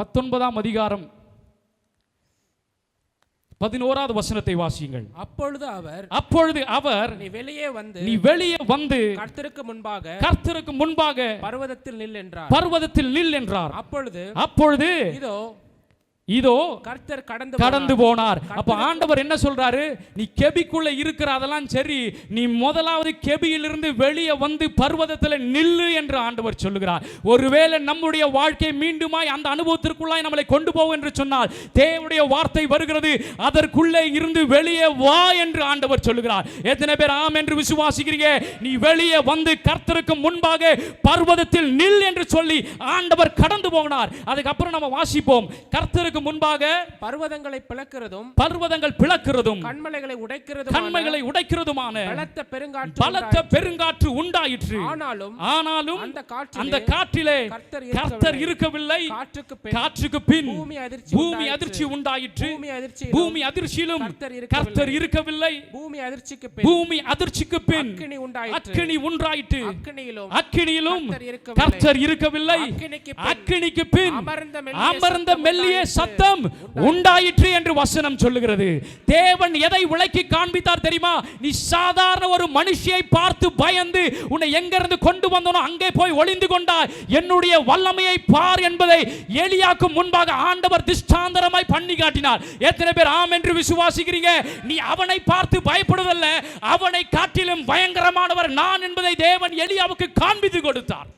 19ஆம் அதிகாரம் 11வது வசனத்தை வாசியுங்கள். அப்பொழுது அவர் நீ வெளியே வந்து கர்த்தருக்கு முன்பாக பர்வதத்தில் நில் என்றார். அப்பொழுது இதோ கர்த்தர் கடந்து போனார். அப்ப ஆண்டவர் என்ன சொல்றாரு? நீ கெபிக்குள்ள இருக்கிற அதெல்லாம் சரி, நீ முதலாவது கெபியிலிருந்து வெளியே வந்து பர்வதத்தில் நில்லு என்று ஆண்டவர் சொல்லுகிறார். ஒருவேளை நம்முடைய வாழ்க்கை மீண்டுமாய் அந்த அனுபவத்திற்குள்ளாய் நம்மளை கொண்டு போவோம் என்று சொன்னால் தேவனுடைய வார்த்தை வருகிறது, அதற்குள்ளே இருந்து வெளியே வா என்று ஆண்டவர் சொல்லுகிறார். எத்தனை பேர் ஆம் என்று விசுவாசிக்கிறீங்க? நீ வெளியே வந்து கர்த்தருக்கு முன்பாக பர்வதத்தில் நில் என்று சொல்லி ஆண்டவர் கடந்து போனார். அதுக்கப்புறம் நம்ம வாசிப்போம். கர்த்தருக்கு முன்பாக பர்வதங்கள் பிளக்கிறதும் கன்மலைகளை உடைக்கிறதுமான பலத்த பெருங்காற்று உண்டாயிற்று. ஆனாலும் அந்த காற்றிலே கர்த்தர் இருக்கவில்லை. காற்றுக்கு பின் பூமி அதிர்ச்சி உண்டாயிற்று. பூமி அதிர்ச்சியிலும் கர்த்தர் இருக்கவில்லை. பூமி அதிர்ச்சிக்கு பின் அக்கினி உண்டாயிற்று. அக்கினியிலும் கர்த்தர் இருக்கவில்லை. அக்கினிக்கு பின் அமர்ந்த மெல்லிய சத்தம் உண்டாயிற்று என்று வசனம் சொல்லுகிறது. தேவன் எதை விளக்கி காண்பித்தார் தெரியுமா? நீ சாதாரண ஒரு மனுஷியை பார்த்து பயந்து உன்னை எங்கிருந்து கொண்டு வந்தனோ அங்கே போய் ஒளிந்து கொண்டாய், என்னுடைய வல்லமையை பார் என்பதை எலியாக்கு முன்பாக ஆண்டவர் திஷ்டாந்தரமாய் பண்ணி காட்டினார். எத்தனை பேர் ஆம் என்று விசுவாசிக்கிறீங்க? நீ அவனை பார்த்து பயப்படுவதல்ல, அவனை காட்டிலும் பயங்கரமானவர் நான் என்பதை தேவன் எலியாவுக்கு காண்பித்து கொடுத்தார்.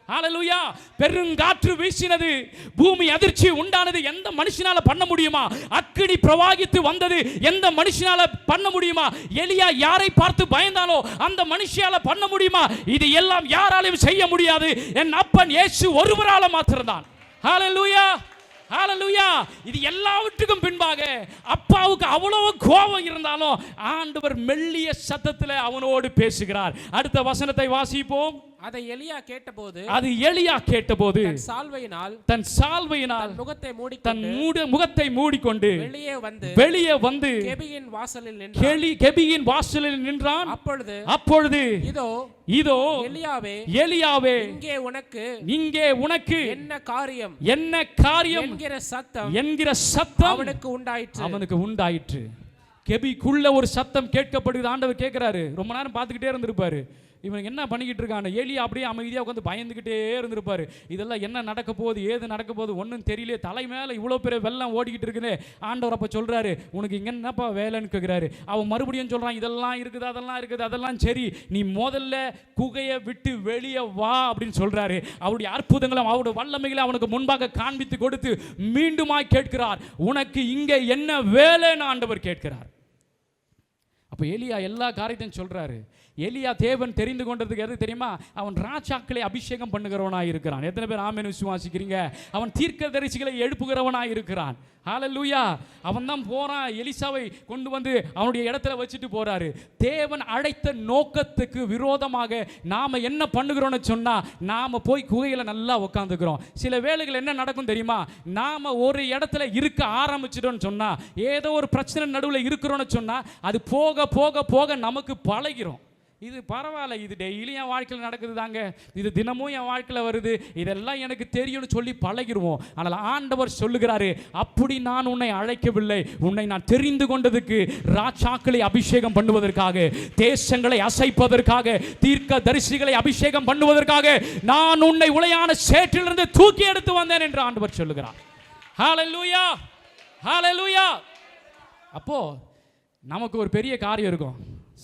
ஹalleluya. பெருங்காற்று வீசினது, பூமி அதிர்ச்சி உண்டானது, எந்த மனுஷனால பண்ண முடியுமா? அக்கினி பிரவாகித்து வந்தது, எந்த மனுஷனால பண்ண முடியுமா? எலியா யாரை பார்த்து பயந்தானோ அந்த மனுஷனால பண்ண முடியுமா? இது எல்லாம் யாராலும் செய்ய முடியாது. என் அப்பன் இயேசு ஒருவரால மாத்திரம்தான். ஹalleluya, ஹalleluya. இது எல்லாவற்றுக்கும் பின்பாக அப்பாவுக்கு அவ்வளவு கோபம் இருந்தாலும் ஆண்டவர் மெல்லிய சத்தத்தில் அவனோடு பேசுகிறார். அடுத்த வசனத்தை வாசிப்போம். அதை எலியா கேட்டபோது, தன் சால்வையினால் முகத்தை மூடிக்கொண்டு வெளியே வந்து கெபியின் வாசலில் நின்றான். அப்பொழுது இதோ எலியாவே, இங்கே உனக்கு என்ன காரியம் என்கிற சத்தம் அவனுக்கு உண்டாயிற்று. கெபிக்குள்ள ஒரு சத்தம் கேட்கப்படுது. ஆண்டவர் கேட்கிறாரு. ரொம்ப நேரம் பார்த்துக்கிட்டே இருந்திருப்பாரு, இவன் என்ன பண்ணிக்கிட்டு இருக்கான். எலியா அப்படியே அமைதியாக உட்காந்து பயந்துக்கிட்டே இருந்திருப்பாரு. இதெல்லாம் என்ன நடக்க போகுது, ஏது நடக்க போகுது ஒன்றும் தெரியல. தலை மேலே இவ்வளோ பெரிய வெள்ளம் ஓடிக்கிட்டு இருக்குன்னு ஆண்டவர் அப்போ சொல்கிறாரு, உனக்கு இங்கே என்னப்பா வேலைன்னு கேட்குறாரு. அவன் மறுபடியும் சொல்கிறான், இதெல்லாம் இருக்குது, அதெல்லாம் இருக்குது, அதெல்லாம் சரி, நீ முதல்ல குகையை விட்டு வெளியே வா அப்படின்னு சொல்கிறாரு. அவருடைய அற்புதங்களும் அவருடைய வல்லமைகளை அவனுக்கு முன்பாக காண்பித்து கொடுத்து மீண்டுமாய் கேட்கிறார், உனக்கு இங்கே என்ன வேலைன்னு ஆண்டவர் கேட்கிறார். அப்போ எலியா எல்லா காரியத்தையும் சொல்கிறாரு. எலியா தேவன் தெரிந்து கொண்டதுக்கு எது தெரியுமா? அவன் ராஜாக்களை அபிஷேகம் பண்ணுகிறவனாக இருக்கிறான். எத்தனை பேர் ஆமென் விசுவாசிக்கிறீங்க? அவன் தீர்க்கதரிசிகளை எழுப்புகிறவனாக இருக்கிறான். ஹalleluya. அவன் தான் போறான், எலிசாவை கொண்டு வந்து அவனுடைய இடத்துல வச்சுட்டு போறாரு. தேவன் அழைத்த நோக்கத்துக்கு விரோதமாக நாம என்ன பண்ணுகிறோம்னு சொன்னா, நாம போய் குகையில நல்லா உட்காந்துக்கிறோம். சில வேளைகள் என்ன நடக்கும் தெரியுமா? நாம ஒரு இடத்துல இருக்க ஆரம்பிச்சிட்டோம்னு சொன்னா, ஏதோ ஒரு பிரச்சனை நடுவில் இருக்கிறோம்னு சொன்னா, அது போக போக போக நமக்கு பழகிறோம். இது பரவாயில்ல, இது டெய்லி என் வாழ்க்கையில் நடக்குது தாங்க, இது தினமும் என் வாழ்க்கையில் வருது, இதெல்லாம் எனக்கு தெரியும்னு சொல்லி பழகிடுவோம். ஆனால் ஆண்டவர் சொல்லுகிறாரு, அப்படி நான் உன்னை அழைக்கவில்லை, உன்னை நான் தெரிந்து கொண்டதுக்கு, ராஜாக்களை அபிஷேகம் பண்ணுவதற்காக, தேசங்களை அசைப்பதற்காக, தீர்க்க தரிசிகளை அபிஷேகம் பண்ணுவதற்காக நான் உன்னை உளையான சேற்றிலிருந்து தூக்கி எடுத்து வந்தேன் என்று ஆண்டவர் சொல்லுகிறார். ஹalleluya, ஹalleluya. அப்போ நமக்கு ஒரு பெரிய காரியம் இருக்கும்.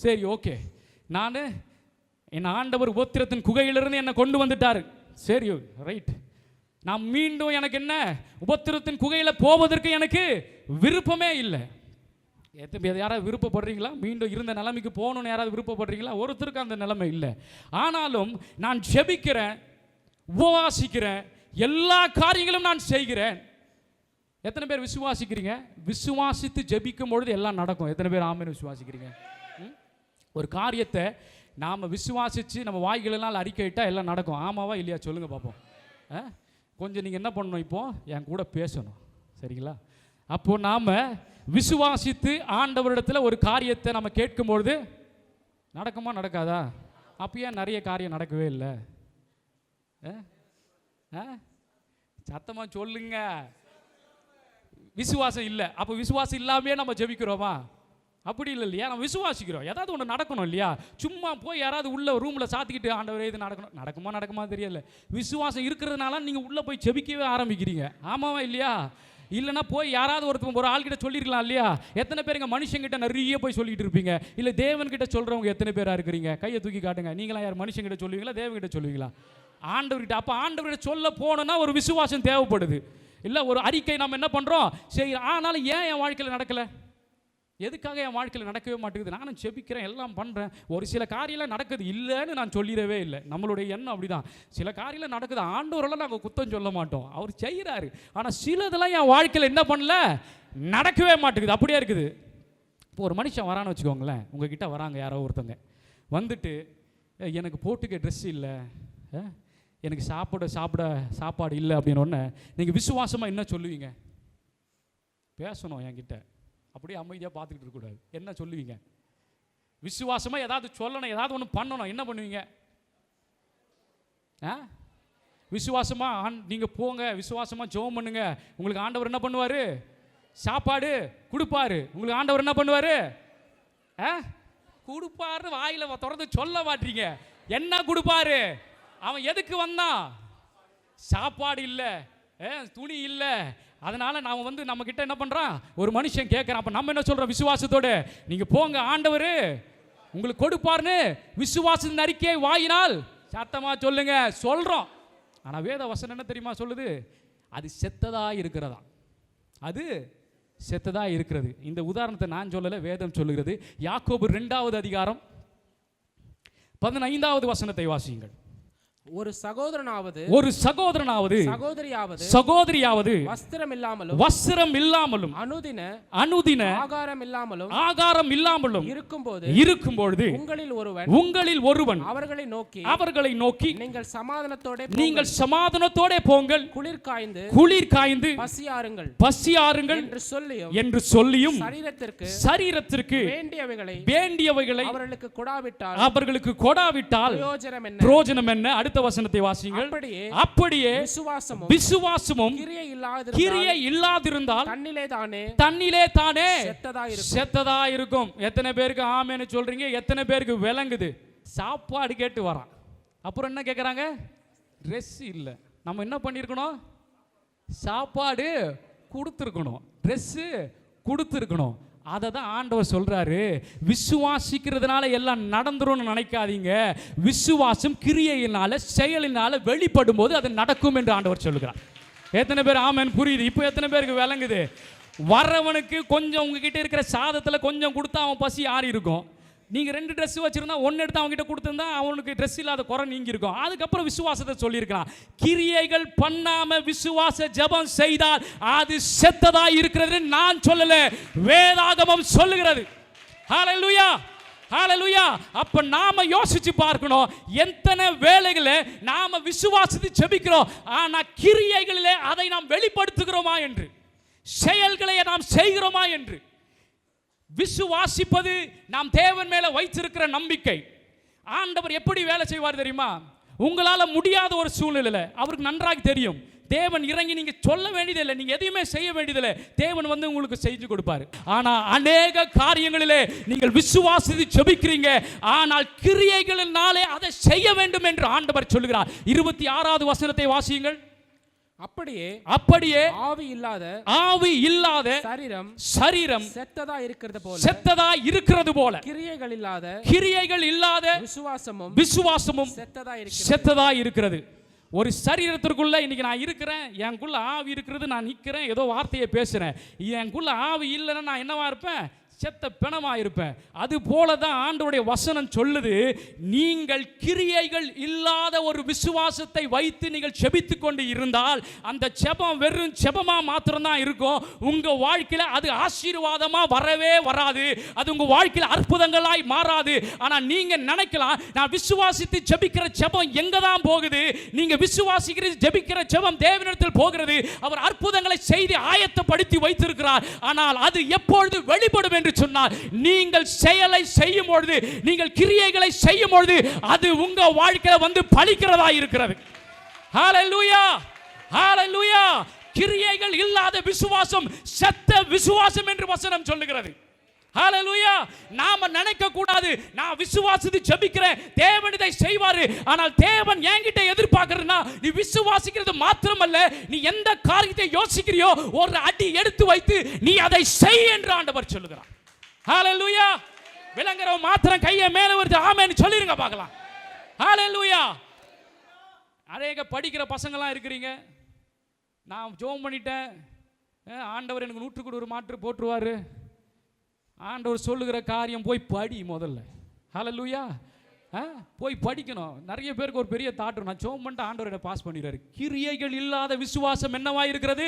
சரி, ஓகே, நான் என் ஆண்டவர் உபத்திரத்தின் குகையிலிருந்து என்னை கொண்டு வந்துட்டார். சரி, ரைட், நான் மீண்டும் எனக்கு என்ன உபத்திரத்தின் குகையில் போவதற்கு எனக்கு விருப்பமே இல்லை. யாராவது விருப்பப்படுறீங்களா? மீண்டும் இருந்த நிலைமைக்கு போகணும்னு யாராவது விருப்பப்படுறீங்களா? ஒருத்தருக்கு அந்த நிலைமை இல்லை. ஆனாலும் நான் ஜெபிக்கிறேன், உபவாசிக்கிறேன், எல்லா காரியங்களும் நான் செய்கிறேன். எத்தனை பேர் விசுவாசிக்கிறீங்க? விசுவாசித்து ஜெபிக்கும் பொழுது எல்லாம் நடக்கும். எத்தனை பேர் ஆமென் விசுவாசிக்கிறீங்க? ஒரு காரியத்தை நாம் விசுவாசித்து நம்ம வாய்களெல்லாம் அறிக்கையிட்டால் எல்லாம் நடக்கும். ஆமாவா இல்லையா சொல்லுங்கள் பார்ப்போம். கொஞ்சம் நீங்கள் என்ன பண்ணணும், இப்போது என் கூட பேசணும், சரிங்களா? அப்போது நாம் விசுவாசித்து ஆண்டவரிடத்தில் ஒரு காரியத்தை நம்ம கேட்கும்பொழுது நடக்குமா நடக்காதா? அப்பயே நிறைய காரியம் நடக்கவே இல்லை. சத்தமாக சொல்லுங்க. விசுவாசம் இல்லை. அப்போ விசுவாசம் இல்லாமே நம்ம ஜெபிக்கிறோமா? அப்படி இல்லை இல்லையா? நம்ம விசுவாசிக்கிறோம், ஏதாவது ஒன்று நடக்கணும் இல்லையா? சும்மா போய் யாராவது உள்ள ரூமில் சாத்திக்கிட்டு ஆண்டவரே இது நடக்குமா தெரியல. விசுவாசம் இருக்கிறதுனால நீங்கள் உள்ளே போய் ஜெபிக்கவே ஆரம்பிக்கிறீங்க. ஆமாவா இல்லையா? இல்லைனா போய் யாராவது ஒரு ஆள்கிட்ட சொல்லியிருக்கலாம் இல்லையா? எத்தனை பேருங்க மனுஷங்கிட்ட நிறைய போய் சொல்லிட்டு இருப்பீங்க? இல்லை தேவன்கிட்ட சொல்கிறவங்க எத்தனை பேராக இருக்கிறீங்க? கையை தூக்கி காட்டுங்க. நீங்களாம் யார் மனுஷங்கிட்ட சொல்லுவீங்களா, தேவன்கிட்ட சொல்லுவீங்களா? ஆண்டவர்கிட்ட. அப்போ ஆண்டவர்கிட்ட சொல்ல போனோன்னா ஒரு விசுவாசம் தேவைப்படுது. இல்லை ஒரு அறிக்கை நம்ம என்ன பண்ணுறோம், சரி, ஆனாலும் ஏன் என் வாழ்க்கையில் நடக்கலை, எதுக்காக என் வாழ்க்கையில் நடக்கவே மாட்டேங்குது? நானும் செபிக்கிறேன், எல்லாம் பண்ணுறேன், ஒரு சில காரியெல்லாம் நடக்குது, இல்லைன்னு நான் சொல்லிடவே இல்லை. நம்மளுடைய எண்ணம் அப்படி தான். சில காரியெல்லாம் நடக்குது, ஆண்டவரெல்லாம் நாங்கள் குத்தம் சொல்ல மாட்டோம், அவர் செய்கிறாரு. ஆனால் சிலதெல்லாம் என் வாழ்க்கையில் என்ன பண்ணல, நடக்கவே மாட்டேங்குது, அப்படியே இருக்குது. இப்போ ஒரு மனுஷன் வரான்னு வச்சுக்கோங்களேன், உங்ககிட்ட வராங்க யாரோ ஒருத்தவங்க வந்துட்டு, எனக்கு போட்டுக்க ட்ரெஸ் இல்லை, எனக்கு சாப்பாடு இல்லை அப்படின்னு ஒன்று, நீங்கள் விசுவாசமாக என்ன சொல்லுவீங்க? பேசணும் என்கிட்ட, அப்படியே அமைதியாக பார்த்துக்கிட்டு இருக்கக்கூடாது. என்ன சொல்லுவீங்க? விசுவாசமாக ஏதாவது சொல்லணும், ஏதாவது ஒன்று பண்ணணும், என்ன பண்ணுவீங்க? விசுவாசமா நீங்க போங்க, விசுவாசமா ஜெபம் பண்ணுங்க, உங்களுக்கு ஆண்டவர் என்ன பண்ணுவாரு? சாப்பாடு கொடுப்பாரு. உங்களுக்கு ஆண்டவர் என்ன பண்ணுவாரு? கொடுப்பாரு. வாயில திறந்து சொல்ல மாட்டீங்க. என்ன கொடுப்பாரு? அவன் எதுக்கு வந்தான்? சாப்பாடு இல்லை, துணி இல்லை. அதனால நாம நம்ம கிட்ட என்ன பண்றான்? ஒரு மனுஷன் கேட்கிறான். அப்ப நம்ம என்ன சொல்றோம்? விசுவாசத்தோடு நீங்க போங்க, ஆண்டவர் உங்களுக்கு கொடுப்பாருன்னு விசுவாசத்தின் அறிக்கை வாயினால் சத்தமா சொல்லுங்க, சொல்றோம். ஆனா வேத வசனம் என்ன தெரியுமா சொல்லுது? அது செத்ததா இருக்கிறதா, அது செத்ததா இருக்கிறது. இந்த உதாரணத்தை நான் சொல்லல, வேதம் சொல்லுகிறது. யாக்கோபு 2வது அதிகாரம் 15வது வசனத்தை வாசியுங்கள். ஒரு சகோதரனாவது சகோதரியாவது வஸ்திரம் இல்லாமலும் அனுதின ஆகாரம் இல்லாமலும் இருக்கும்பொழுது உங்களில் ஒருவன் அவர்களை நோக்கி நீங்கள் சமாதானத்தோட போங்கள், குளிர் காய்ந்து பசியாருங்கள் என்று சொல்லியும் சரீரத்திற்கு வேண்டியவைகளை அவர்களுக்கு கொடாவிட்டால் பிரயோஜனம் என்ன? அடுத்த வசனத்தை வாசியுங்கள். அப்படியே விசுவாசமும் கிரியை இல்லாதிருந்தால் தன்னிலே தானே செத்ததா இருக்கும். எத்தனை பேருக்கு ஆமென்னு சொல்றீங்க? எத்தனை பேருக்கு விளங்குது? சாப்பாடு கேட்டு வரான், அப்புறம் என்ன கேட்கறாங்க? ட்ரெஸ் இல்லை. நம்ம என்ன பண்ணிருக்கணும்? சாப்பாடு கொடுத்துருக்கணும், ட்ரெஸ் கொடுத்துருக்கணும். அதை தான் ஆண்டவர் சொல்றாரு. விசுவாசிக்கிறதுனால எல்லாம் நடந்துரும்னு நினைக்காதீங்க. விசுவாசம் கிரியையினால செயலினால வெளிப்படும் போது அது நடக்கும் என்று ஆண்டவர் சொல்லுகிறார். எத்தனை பேர் ஆமென் புரியுது? இப்போ எத்தனை பேருக்கு விளங்குது? வரவனுக்கு கொஞ்சம் உங்ககிட்ட இருக்கிற சாதத்தில் கொஞ்சம் கொடுத்தா அவன் பசி ஆறி இருக்கும். நீங்கள் 2 ட்ரெஸ் வச்சுருந்தா 1 எடுத்து அவங்ககிட்ட கொடுத்துருந்தா அவனுக்கு ட்ரெஸ் இல்லாத குறை நீங்கி இருக்கும். அதுக்கப்புறம் விசுவாசத்தை சொல்லியிருக்கான். கிரியைகள் பண்ணாம விசுவாச ஜெபம் செய்தால் அது செத்ததா இருக்கிறது நான் சொல்லல, வேதாகமம் சொல்லுகிறது. ஹல்லேலூயா, ஹல்லேலூயா. அப்ப நாம யோசிச்சு பார்க்கணும், எத்தனை வேளைகளை நாம விசுவாசித்து ஜெபிக்கிறோம், ஆனா கிரியைகளிலே அதை நாம் வெளிப்படுத்துகிறோமா என்று, செயல்களை நாம் செய்கிறோமா என்று. விசுவாசிப்பது நாம் தேவன் மேல வைத்திருக்கிற நம்பிக்கை. ஆண்டவர் எப்படி வேலை செய்வார் தெரியுமா? உங்களால முடியாத ஒரு சூழ்நிலையில அவருக்கு நன்றாக தெரியும். தேவன் இறங்கி நீங்க சொல்ல வேண்டியதில்லை, நீங்க எதையுமே செய்ய வேண்டியதில்லை, தேவன் உங்களுக்கு செஞ்சு கொடுப்பாரு. ஆனா அநேக காரியங்களிலே நீங்கள் விசுவாசித்து ஜெபிக்கிறீங்க, ஆனால் கிரியைகளினாலே அதை செய்ய வேண்டும் என்று ஆண்டவர் சொல்லுகிறார். 26வது வசனத்தை வாசியுங்கள். அப்படியே ஆவி இல்லாத சரீரம் செத்ததா இருக்கிறது போல கிரியைகள் இல்லாத விசுவாசமும் செத்ததா இருக்கிறது. ஒரு சரீரத்திற்குள்ள இன்னைக்கு நான் இருக்கிறேன், எனக்குள்ள ஆவி இருக்கிறது, நான் நிற்கிறேன், ஏதோ வார்த்தையை பேசுறேன். எனக்குள்ள ஆவி இல்லைன்னா நான் என்னவா இருப்பேன்? செத்த பிணமா இருப்பேன். அது போல தான் ஆண்டவருடைய வசனம் சொல்லுது. நீங்கள் கிரியைகள் இல்லாத ஒரு விசுவாசத்தை வைத்து நீங்கள் செபித்துக் கொண்டு இருந்தால் அந்த செபம் வெறும் செபமா மாத்திரம் தான் இருக்கும். உங்க வாழ்க்கையில அது ஆசீர்வாதமா வரவே வராது, அது உங்க வாழ்க்கையில அற்புதங்களாய் மாறாது. ஆனா நீங்க நினைக்கலாம், நான் விசுவாசித்து ஜெபிக்கிற செபம் எங்க தான் போகுது? நீங்க விசுவாசிக்கிற ஜெபிக்கிற செபம் தேவனிடத்தில் போகிறது. அவர் அற்புதங்களை செய்து ஆயத்தப்படுத்தி வைத்திருக்கிறார். ஆனால் அது எப்பொழுது வெளிப்படும் என்று சொன்னால், நீங்கள் செயலை செய்யும் பொழுது, நீங்கள் கிரியைகளை செய்யும் பொழுது அது உங்க வாழ்க்கையில வந்து பலிக்கிறதா இருக்கிறது. ஹல்லேலூயா, ஹல்லேலூயா. கிரியைகள் இல்லாத விசுவாசம் செத்த விசுவாசம் என்று வசனம் சொல்லுகிறது. ஹல்லேலூயா. நாம நினைக்க கூடாது, நான் விசுவாசித்து ஜெபிக்கிறேன், தேவன் இதை செய்வாரு. ஆனால் தேவன் என்கிட்ட எதிர்பார்க்கிறதுனா, நீ விசுவாசிக்கிறது மாத்திரமல்ல, நீ எந்த காரியத்தை யோசிக்கிறியோ ஒரு அடி எடுத்து வைத்து நீ அதை செய் என்று ஆண்டவர் சொல்லுகிறார். ஹல்லேலூயா. விளங்குறவ மாத்திரம் கையை மேலே வருது ஆமென்னு சொல்லிருங்க பார்க்கலாம். ஹல்லேலூயா. அநேக படிக்கிற பசங்களாம் இருக்கிறீங்க, நான் ஜெபம் பண்ணிட்டேன், ஆண்டவர் எனக்கு 100க்கு 100 மாற்று போட்டுருவாரு. ஆண்டவர் சொல்லுகிற காரியம் போய் படி முதல்ல. ஹல்லேலூயா. போய் படிக்கணும். நிறைய பேருக்கு ஒரு பெரிய தாட், நான் ஜெபம் பண்ணிட்டு ஆண்டவர் என்ன பாஸ் பண்ணிடுறாரு. கிரியைகள் இல்லாத விசுவாசம் என்னவா இருக்கிறது?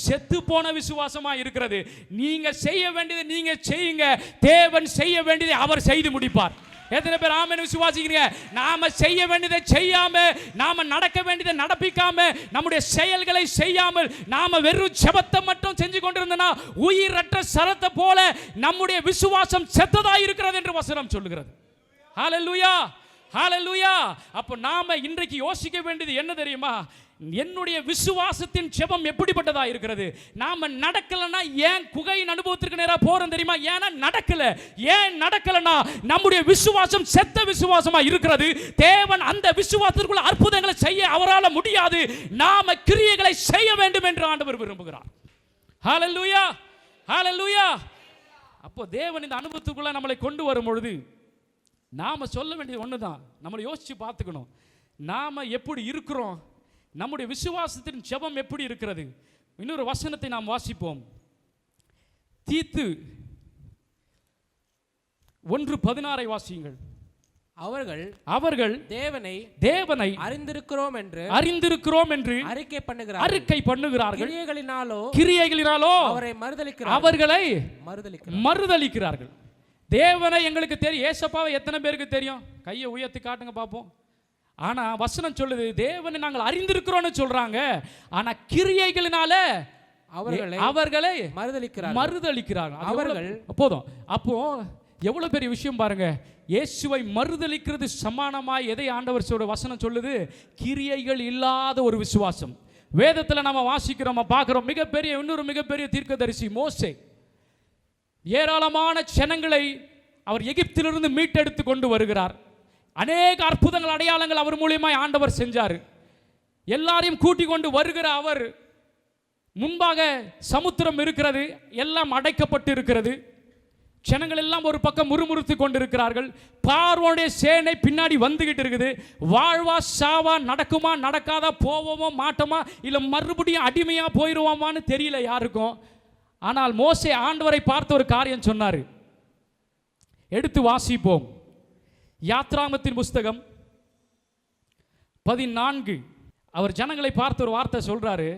செத்து போன விசுவாசமா இருக்கிறது. நீங்க செய்ய வேண்டியதை நீங்க செய்யுங்க, தேவன் செய்ய வேண்டியதை அவர் செய்து முடிப்பார். எத்தனை பேர் ஆமென் விசுவாசிக்கிறீங்க? நாம செய்ய வேண்டியதை செய்யாம, நாம நடக்க வேண்டியதை நடப்பிக்காம, நம்முடைய செயல்களை செய்யாமல் நாம வெறும் ஜெபத்தை மட்டும் செஞ்சு கொண்டிருந்தனா உயிரற்ற சரத்தை போல நம்முடைய விசுவாசம் செத்ததா இருக்கிறது என்று வசனம் சொல்லுகிறது. ஹல்லேலூயா, ஹalleluya. அப்ப நாம இன்றைக்கு யோசிக்க வேண்டியது என்ன தெரியுமா? என்னுடைய விசுவாசத்தின் ஜெபம் எப்படிப்பட்டதா இருக்கிறது? நாம நடக்கலனா ஏன் குகையின் அனுபவத்திற்கு நேரா போறோம் தெரியுமா? ஏன்னா நடக்கல. ஏன் நடக்கலனா நம்முடைய விசுவாசம் செத்த விசுவாசமா இருக்கிறது. தேவன் அந்த விசுவாசத்திற்குள்ள அற்புதங்களை செய்ய அவரால் முடியாது. நாம கிரியைகளை செய்ய வேண்டும் என்று ஆண்டவர் விரும்புகிறார். ஹalleluya, ஹalleluya. அப்போ தேவன் இந்த அனுபவத்துக்குள்ள நம்மளை கொண்டு வரும் பொழுது நாம சொல்ல வேண்டியது ஒண்ணுதான். நம்மளை யோசிச்சு பார்த்துக்கணும். நாம எப்படி இருக்கிறோம்? நம்முடைய விசுவாசத்தின் ஜெபம் எப்படி இருக்கிறது? இன்னொரு வசனத்தை நாம் வாசிப்போம். தீத்து 1:16 வாசியுங்கள். அவர்கள் தேவனை அறிந்திருக்கிறோம் என்று அறிக்கை பண்ணுகிறார்கள். கிரியைகளினாலோ அவர்களை மறுதலிக்கிறார்கள். தேவனை எங்களுக்கு தெரியும். ஏசப்பாவை எத்தனை பேருக்கு தெரியும்? கையை உயர்த்தி காட்டுங்க பார்ப்போம். ஆனா வசனம் சொல்லுது தேவனை நாங்கள் அறிந்திருக்கிறோம்னு சொல்றாங்க. ஆனா கிரியைகளினால அவர்களை மறுதலிக்கிறார்கள். போதும். அப்போ எவ்வளவு பெரிய விஷயம் பாருங்க. இயேசுவை மறுதலிக்கிறது சமானமாய் எதை ஆண்டவர் சொல்ற வசனம் சொல்லுது? கிரியைகள் இல்லாத ஒரு விசுவாசம். வேதத்தில் நம்ம வாசிக்கிறோம், பார்க்கிறோம். இன்னொரு மிகப்பெரிய தீர்க்கதரிசி மோசே ஏராளமான ஜனங்களை அவர் எகிப்திலிருந்து மீட்டெடுத்து கொண்டு வருகிறார். அநேக அற்புதங்கள் அடையாளங்கள் அவர் மூலியமாய் ஆண்டவர் செஞ்சார். எல்லாரையும் கூட்டி கொண்டு வருகிற அவர் முன்பாக சமுத்திரம் இருக்கிறது, எல்லாம் அடைக்கப்பட்டு இருக்கிறது. ஜனங்கள் எல்லாம் ஒரு பக்கம் முறுமுறுத்து கொண்டிருக்கிறார்கள். பார்வோனுடைய சேனை பின்னாடி வந்துகிட்டு இருக்குது. வாழ்வா சாவா, நடக்குமா நடக்காதா, போவோமா மாட்டோமா, இல்லை மறுபடியும் அடிமையா போயிடுவோமான்னு தெரியல யாருக்கும். ஆனால் மோசே ஆண்டவரை பார்த்து ஒரு காரியம் சொன்னார். எடுத்து வாசிப்போம். யாத்ராகமத்தின் புஸ்தகம் 14. அவர் ஜனங்களை பார்த்து ஒரு வார்த்தை சொல்றாரு.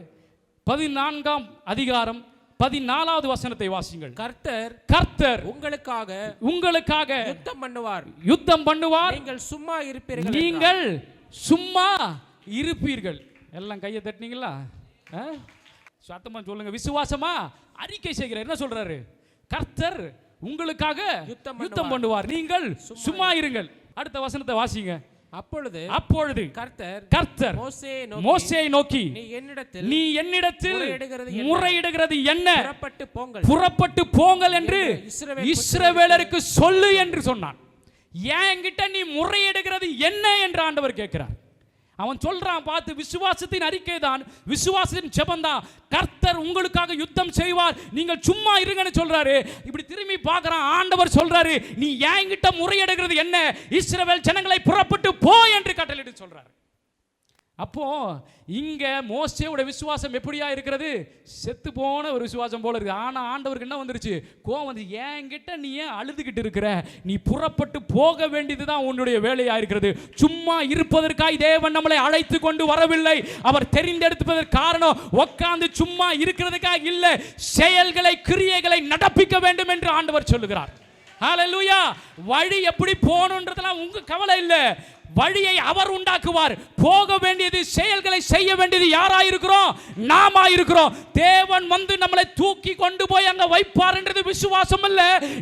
14ஆம் அதிகாரம் 14வது வசனத்தை வாசிங்கள். கர்த்தர் உங்களுக்காக யுத்தம் பண்ணுவார். நீங்கள் சும்மா இருப்பீர்கள். எல்லாம் கையை தட்டினீங்களா? சத்தமா சொல்லுங்க. விசுவாசமா அறிக்கை செய்கிறார். என்ன சொல்றாரு? கர்த்தர் உங்களுக்காக யுத்தம் பண்ணுவார், நீங்கள் சும்மா இருங்கள். அடுத்த வசனத்தை வாசிங்க. அப்பொழுது கர்த்தர் மோசேயை நோக்கி, நீ என்னிடத்தில் முறையிடுகிறது என்ன? புறப்பட்டு போங்கள் என்று இஸ்ரவேலருக்கு சொல்லு என்று சொன்னான். என்கிட்ட நீ முறையிடுகிறது என்ன என்று ஆண்டவர் கேட்கிறார். அவன் சொல்றான், பார்த்து விசுவாசத்தின் அறிக்கை தான், விசுவாசத்தின் ஜெபம் தான். கர்த்தர் உங்களுக்காக யுத்தம் செய்வார், நீங்கள் சும்மா இருங்கன்னு சொல்றாரு. இப்படி திரும்பி பார்க்கறான். ஆண்டவர் சொல்றாரு, நீ என்கிட்ட முறையிடுகிறது என்ன? இஸ்ரவேல் ஜனங்களை புறப்பட்டு போ என்று கட்டளையிட்டு சொல்றாரு. அப்போ இங்க மோசேயோட விசுவாசம் எப்படியா இருக்கிறது? செத்து போன ஒரு விசுவாசம் போல இருக்கு. ஆனா ஆண்டவருக்கு என்ன வந்துருச்சு? கோவம் வந்து, என்கிட்ட நீ ஏன் அழுதுகிட்டு இருக்கிற? நீ புறப்பட்டு போக வேண்டியதுதான் உன்னுடைய வேலையா இருக்கிறது. சும்மா இருப்பதற்காக தேவன் நம்மளை அழைத்து கொண்டு வரவில்லை. அவர் தெரிந்தெடுப்பதற்கு காரணம் உட்கார்ந்து சும்மா இருக்கிறதுக்காக இல்ல, செயல்களை கிரியைகளை நடப்பிக்க வேண்டும் என்று ஆண்டவர் சொல்லுகிறார். ஹalleluya. வழி எப்படி போகணும்ன்றதெல்லாம் உங்க கவலை இல்லை. வழியை அவர் உண்டாக்குவார். போக வேண்டியது, செயல்களை செய்ய வேண்டியது யாரா இருக்கிறோம்? நாம இருக்கிறோம். தேவன் வந்து நம்மளை தூக்கி கொண்டு போய் அங்க வைப்பார் என்றது விசுவாசம் இல்ல.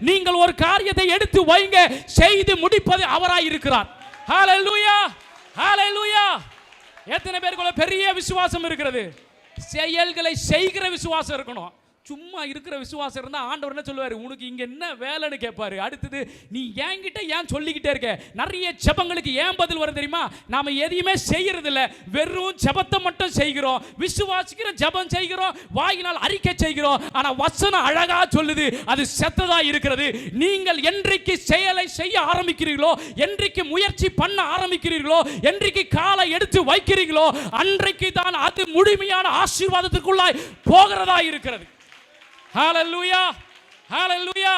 நீங்கள் ஒரு காரியத்தை எடுத்து வைங்க, செய்து முடிப்பது அவராய் இருக்கிறார். ஹalleluya, ஹalleluya. எத்தனை பேருக்குள்ள பெரிய விசுவாசம் இருக்கிறது? செயல்களை செய்கிற விசுவாசம் இருக்கணும். சும்மா இருக்கிற விசுவாசம் இருந்தா ஆண்டவர் என்ன சொல்லுவாரு? உனக்கு இங்க என்ன வேலைன்னு கேட்பாரு. அடுத்தது, நீ என்கிட்ட ஏன் சொல்லிக்கிட்டே இருக்க? நிறைய ஜெபங்களுக்கு ஏன் பதில் வரும் தெரியுமா? நாம எதையுமே செய்யறது இல்ல, வெறும் ஜெபத்தை மட்டும் செய்கிறோம். விசுவாசிக்கிற ஜெபம் செய்கிறோம், வாயினால் அறிக்கை செய்கிறோம். ஆனா வசனம் அழகா சொல்லுது, அது செத்ததா இருக்கிறது. நீங்கள் என்றைக்கு செயலை செய்ய ஆரம்பிக்கிறீர்களோ, என்றைக்கு முயற்சி பண்ண ஆரம்பிக்கிறீர்களோ, என்றைக்கு காலை எடுத்து வைக்கிறீர்களோ, அன்றைக்கு தான் அது முழுமையான ஆசீர்வாதத்துக்குள்ளாய் போகிறதா இருக்கிறது. ஹalleluya, ஹalleluya.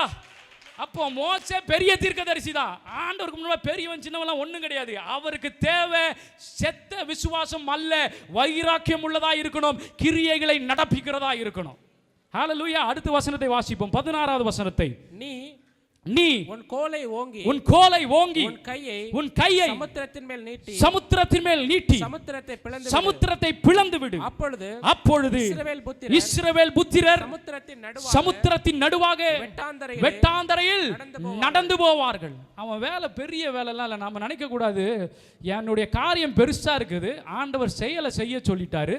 அப்போ மோசே பெரிய தீர்க்கதரிசி தான். ஆண்டவருக்கு முன்னாடி பெரியவன் சின்னவன் ஒண்ணும் கிடையாது. அவருக்கு தேவை செத்த விசுவாசம் அல்ல, வைராக்கியம் உள்ளதா இருக்கணும், கிரியைகளை நடப்பிக்கிறதா இருக்கணும். ஹalleluya. அடுத்த வசனத்தை வாசிப்போம். 16வது வசனத்தை. நீ உன் கோலை ஓங்கி உன் கையை சமுத்திரத்தின் மேல் நீட்டி சமுத்திரத்தை பிளந்து விடு. அப்பொழுது இஸ்ரவேல் புத்திரர் சமுத்திரத்தின் நடுவாக வெட்டாந்தரையில் நடந்து போவார்கள். அவன் வேலை பெரிய வேலை எல்லாம் இல்லை. நாம நினைக்க கூடாது என்னுடைய காரியம் பெருசா இருக்குது, ஆண்டவர் செயலை செய்ய சொல்லிட்டாரு,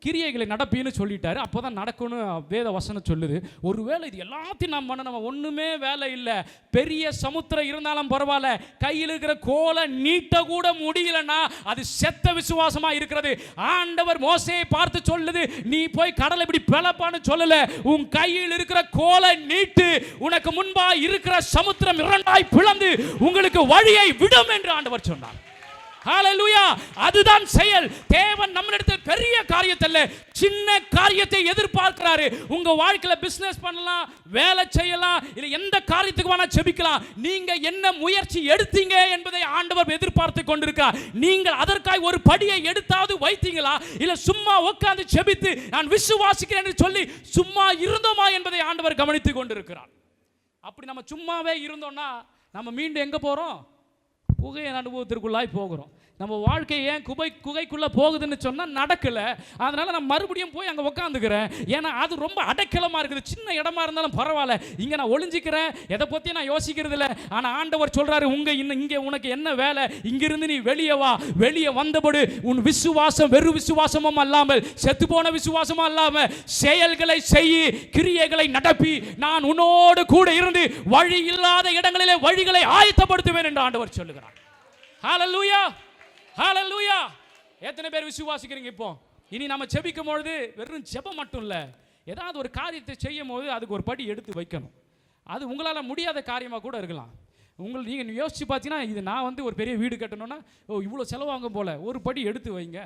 கிரியைகளை நடப்பின்னு சொல்லிட்டாரு, அப்போதான் நடக்கணும் வேத வசனம் சொல்லுது. ஒருவேளை இது எல்லாத்தையும் நம்ம ஒண்ணுமே வேலை இல்லை, பெரிய சமுத்திரம் இருந்தாலும் பரவாயில்ல, கையில் இருக்கிற கோலை நீட்ட கூட முடியலன்னா அது செத்த விசுவாசமா இருக்கிறது. ஆண்டவர் மோசேயை பார்த்து சொல்லுது, நீ போய் கடலை இப்படி பிளப்பான்னு சொல்லல, உன் கையில் இருக்கிற கோலை நீட்டு, உனக்கு முன்பா இருக்கிற சமுத்திரம் இரண்டாய் பிளந்து உங்களுக்கு வழியை விடும் என்று ஆண்டவர் சொன்னார். ஹalleluya. அதுதான் செயல். தேவன் நம்மிடத்தில் பெரிய காரியத்தை இல்ல, சின்ன காரியத்தை எதிர்பார்க்கிறாரு. உங்க வாழ்க்கையில பிசினஸ் பண்ணலாம், வேலை செய்யலாம், இல்ல எந்த காரியத்துக்கு வேணா ஜெபிக்கலாம். நீங்க என்ன முயற்சி எடுத்தீங்க என்பதை ஆண்டவர் எதிர்பார்த்து கொண்டிருக்கிறார். நீங்கள் அதற்காக ஒரு படியை எடுத்தாவது வைத்தீங்களா, இல்ல சும்மா உட்கார்ந்து ஜெபித்து நான் விசுவாசிக்கிறேன் என்று சொல்லி சும்மா இருந்தோமா என்பதை ஆண்டவர் கவனித்துக் கொண்டிருக்கிறார். அப்படி நம்ம சும்மாவே இருந்தோம்னா நம்ம மீண்டும் எங்க போறோம்? புகையின் அனுபவத்திற்குள்ளாய் போகிறோம். நம்ம வாழ்க்கை ஏன் குகைக்குள்ள போகுதுன்னு சொன்னா நடக்கல. அதனால நான் மறுபடியும் போய் அங்க உட்காந்துக்கிறேன். ஏன்னா அது ரொம்ப அடைக்கலமா இருக்குது. சின்ன இடமா இருந்தாலும் பரவாயில்ல, இங்க நான் ஒளிஞ்சிக்கிறேன், எதை பத்தி நான் யோசிக்கிறது இல்லை. ஆனா ஆண்டவர் சொல்றாரு, இங்க உனக்கு என்ன வேலை? இங்கிருந்து நீ வெளியே வா. வெளியே வந்தபடி உன் விசுவாசம் வெறும் விசுவாசமும் அல்லாமல், செத்து போன விசுவாசமும் அல்லாம செயல்களை செய்யி, கிரியைகளை நடப்பி, நான் உன்னோடு கூட இருந்து வழி இல்லாத இடங்களிலே வழிகளை ஆயத்தப்படுத்துவேன் என்று ஆண்டவர் சொல்லுகிறார். ஹalleluya, ஹalleluya. எத்தனை பேர் விசுவாசிக்கிறீங்க? இப்போ இனி நம்ம ஜெபிக்கும் பொழுது வெறும் ஜெபம் மட்டும் இல்லை, ஏதாவது ஒரு காரியத்தை செய்யும் போது அதுக்கு ஒரு படி எடுத்து வைக்கணும். அது உங்களால் முடியாத காரியமாக கூட இருக்கலாம். நீங்கள் யோசிச்சு பார்த்தீங்கன்னா, இது நான் ஒரு பெரிய வீடு கட்டணும்னா இவ்வளோ செலவாகும் போல, ஒரு படி எடுத்து வைங்க.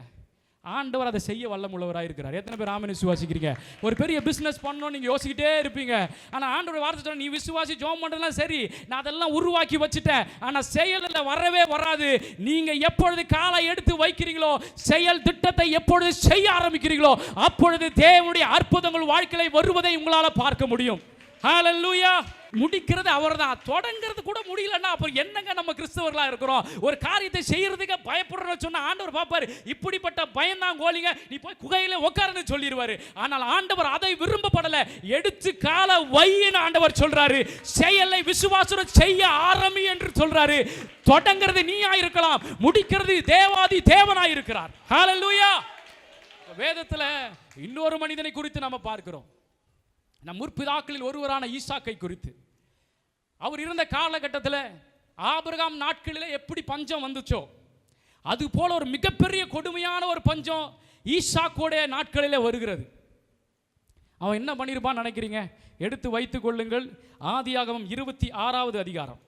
ஆண்டவர் அதை செய்ய வல்லமுள்ளவராக இருக்கிறார். எத்தனை பேர் ஆமென் விசுவாசிக்கிறீங்க? ஒரு பெரிய பிஸ்னஸ் பண்ணணும் நீங்கள் யோசிக்கிட்டே இருப்பீங்க. ஆனால் ஆண்டவர் வார்த்தை சொல்ல, நீ விசுவாசி ஜெபம் பண்ணுறதுலாம் சரி, நான் அதெல்லாம் உருவாக்கி வச்சுட்டேன், ஆனால் செயலில் வரவே வராது. நீங்கள் எப்பொழுது காலை எடுத்து வைக்கிறீங்களோ, செயல் திட்டத்தை எப்பொழுது செய்ய ஆரம்பிக்கிறீங்களோ, அப்பொழுது தேவனுடைய அற்புதங்கள் வாழ்க்கையை வருவதை உங்களால் பார்க்க முடியும். ஹalleluya. முடிக்கிறது அவர்தான், தொடங்கிறது கூட முடியலன்னா அப்புறம் என்னங்க நம்ம கிறிஸ்தவர்களா இருக்கிறோம்? ஒரு காரியத்தை செய்யறதுக்கு பயப்படுறோம்னு சொன்னா ஆண்டவர் பாப்பாரு, இப்படிப்பட்ட பயம்தான் கோலிங்க, நீ போய் குகையில உட்காருன்னு சொல்லிடுவாரு. ஆனால் ஆண்டவர் அதை விரும்பப்படல. எடுத்து கால வையின்னு ஆண்டவர் சொல்றாரு. செயலை விசுவாசம் செய்ய ஆரம்பி என்று சொல்றாரு. தொடங்கிறது நீயா இருக்கலாம், முடிக்கிறது தேவாதி தேவனாய் இருக்கிறார். ஹalleluya. வேதத்துல இன்னொரு மனிதனை குறித்து நாம பார்க்கிறோம். நம் முற்பிதாக்களில் ஒருவரான ஈசாக்கை குறித்து. அவர் இருந்த காலகட்டத்தில் ஆபிரகாம் நாட்களிலே எப்படி பஞ்சம் வந்துச்சோ, அது போல ஒரு மிகப்பெரிய கொடுமையான ஒரு பஞ்சம் ஈசாக்கோடைய நாட்களிலே வருகிறது. அவன் என்ன பண்ணியிருப்பான்னு நினைக்கிறீங்க? எடுத்து வைத்துக் கொள்ளுங்கள். ஆதியாகமம் 26வது அதிகாரம்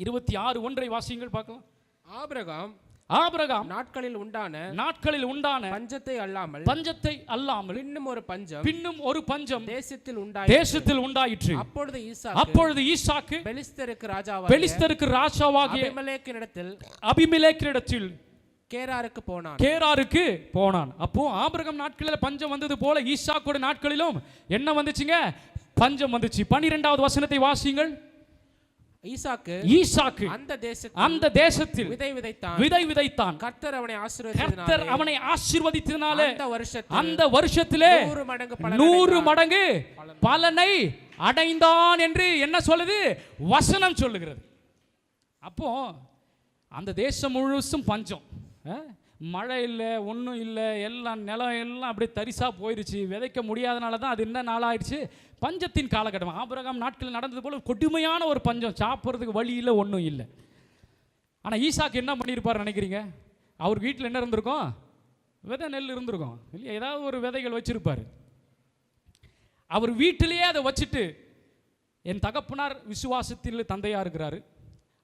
26:1 வாசியுங்கள் பார்க்கலாம். ஆபிரகாம் நாட்களில் உண்டான பஞ்சத்தை அல்லாமல் பின்னும் ஒரு பஞ்சம் தேசத்தில் உண்டாயிற்று. அப்பொழுது ஈசாக்கு பெலிஸ்தருக்கு ராஜாவாகிய அபிமெலேக்கினிடத்தில் கேராருக்கு போனான். அப்போ ஆபிரகாம் நாட்களில் பஞ்சம் வந்தது போல ஈசாக்கோட நாட்களிலும் என்ன வந்துச்சுங்க? பஞ்சம் வந்துச்சு. 12வது வசனத்தை வாசியுங்கள். ஈசாக்கு அந்த தேசத்தில் விதை விதைத்தான். கர்த்தர் அவனை ஆசீர்வதித்ததினாலே அந்த வருஷத்திலே 100 மடங்கு பலனை அடைந்தான் என்று என்ன சொல்லுது? வசனம் சொல்லுகிறது. அப்போ அந்த தேசம் முழுசும் பஞ்சம், மழை இல்லை, ஒன்றும் இல்லை, எல்லாம் நிலம் எல்லாம் அப்படியே தரிசா போயிடுச்சு. விதைக்க முடியாதனால தான் அது என்ன நாளாயிடுச்சு? பஞ்சத்தின் காலகட்டம். ஆபிரகாம் நாட்களில் நடந்தது போல கொடுமையான ஒரு பஞ்சம், சாப்பிட்றதுக்கு வழி இல்லை, ஒன்றும் இல்லை. ஆனால் ஈசாக்கு என்ன பண்ணியிருப்பார் நினைக்கிறீங்க? அவர் வீட்டில் என்ன இருந்திருக்கும்? விதை நெல் இருந்திருக்கும் இல்லையா? ஏதாவது ஒரு விதைகள் வச்சிருப்பார். அவர் வீட்டிலேயே அதை வச்சுட்டு, என் தகப்பனார் விசுவாசத்தில் தந்தையாக இருக்கிறாரு,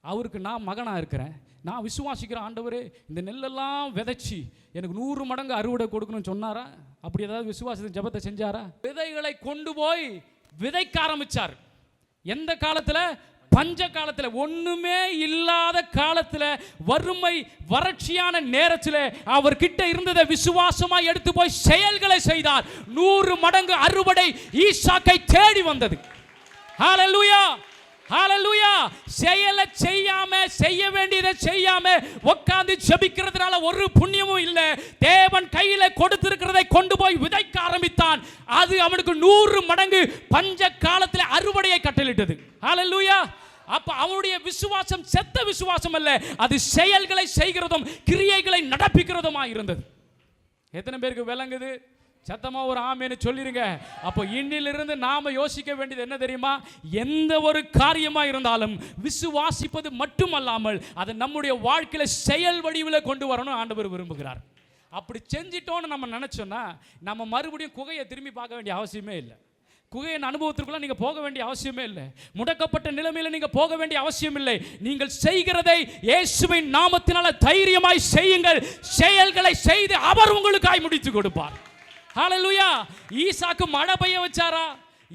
அவருக்கு நான் மகனாக இருக்கிறேன், நான் விசுவாசிக்கிற ஆண்டவரே இந்த நெல்லெல்லாம் விதைச்சி எனக்கு 100 மடங்கு அறுவடை கொடுக்கணும்னு சொன்னாரா? அப்படி ஏதாவது விசுவாசத்தின் ஜெபத்தை செஞ்சாரா? விதைகளை கொண்டு போய் விதைக்க ஆரம்பிச்சார். எந்த காலத்தில்? பஞ்ச காலத்தில், ஒண்ணுமே இல்லாத காலத்தில், வறுமை வறட்சியான நேரத்தில் அவர்கிட்ட இருந்ததை விசுவாசமா எடுத்து போய் செயல்களை செய்தார். 100 மடங்கு அறுவடை ஈசாக்கை தேடி வந்தது. ஹalleluya. ஹalleluya. செயலை செய்யாம, செய்ய வேண்டியதை செய்யாம உட்கார்ந்து ஜெபிக்கிறதுனால ஒரு புண்ணியமும் இல்லை. தேவன் கையில கொடுத்திருக்கிறதை கொண்டு போய் விதைக்க ஆரம்பித்தான். அது அவனுக்கு 100 மடங்கு பஞ்ச காலத்தில் அறுவடையை கட்டளிட்டது. ஹalleluya. அப்ப அவனுடைய விசுவாசம் செத்த விசுவாசம் அல்ல, அது செயல்களை செய்கிறதும் கிரியைகளை நடப்பிக்கிறதுமா இருந்தது. எத்தனை பேருக்கு விளங்குது? சத்தமா ஒரு ஆமேன்னு சொல்லிருங்க. அப்போ இன்னிலிருந்து நாம யோசிக்க வேண்டியது என்ன தெரியுமா? எந்த ஒரு காரியமா இருந்தாலும் விசுவாசிப்பது மட்டுமல்லாமல் அதை நம்முடைய வாழ்க்கையில செயல் வடிவில் கொண்டு வரணும் ஆண்டவர் விரும்புகிறார். அப்படி செஞ்சிட்டோன்னு நம்ம நினைச்சோம்னா நம்ம மறுபடியும் குகையை திரும்பி பார்க்க வேண்டிய அவசியமே இல்லை. குகையின் அனுபவத்திற்குள்ள நீங்க போக வேண்டிய அவசியமே இல்லை. முடக்கப்பட்ட நிலைமையில நீங்க போக வேண்டிய அவசியம் இல்லை. நீங்கள் செய்கிறதை இயேசுவின் நாமத்தினால தைரியமாய் செய்யுங்கள். செயல்களை செய்து அவர் உங்களுக்காய் முடித்து கொடுப்பார். ஹalleluya. ஈசாக்கு மழை பெய்ய வச்சாரா?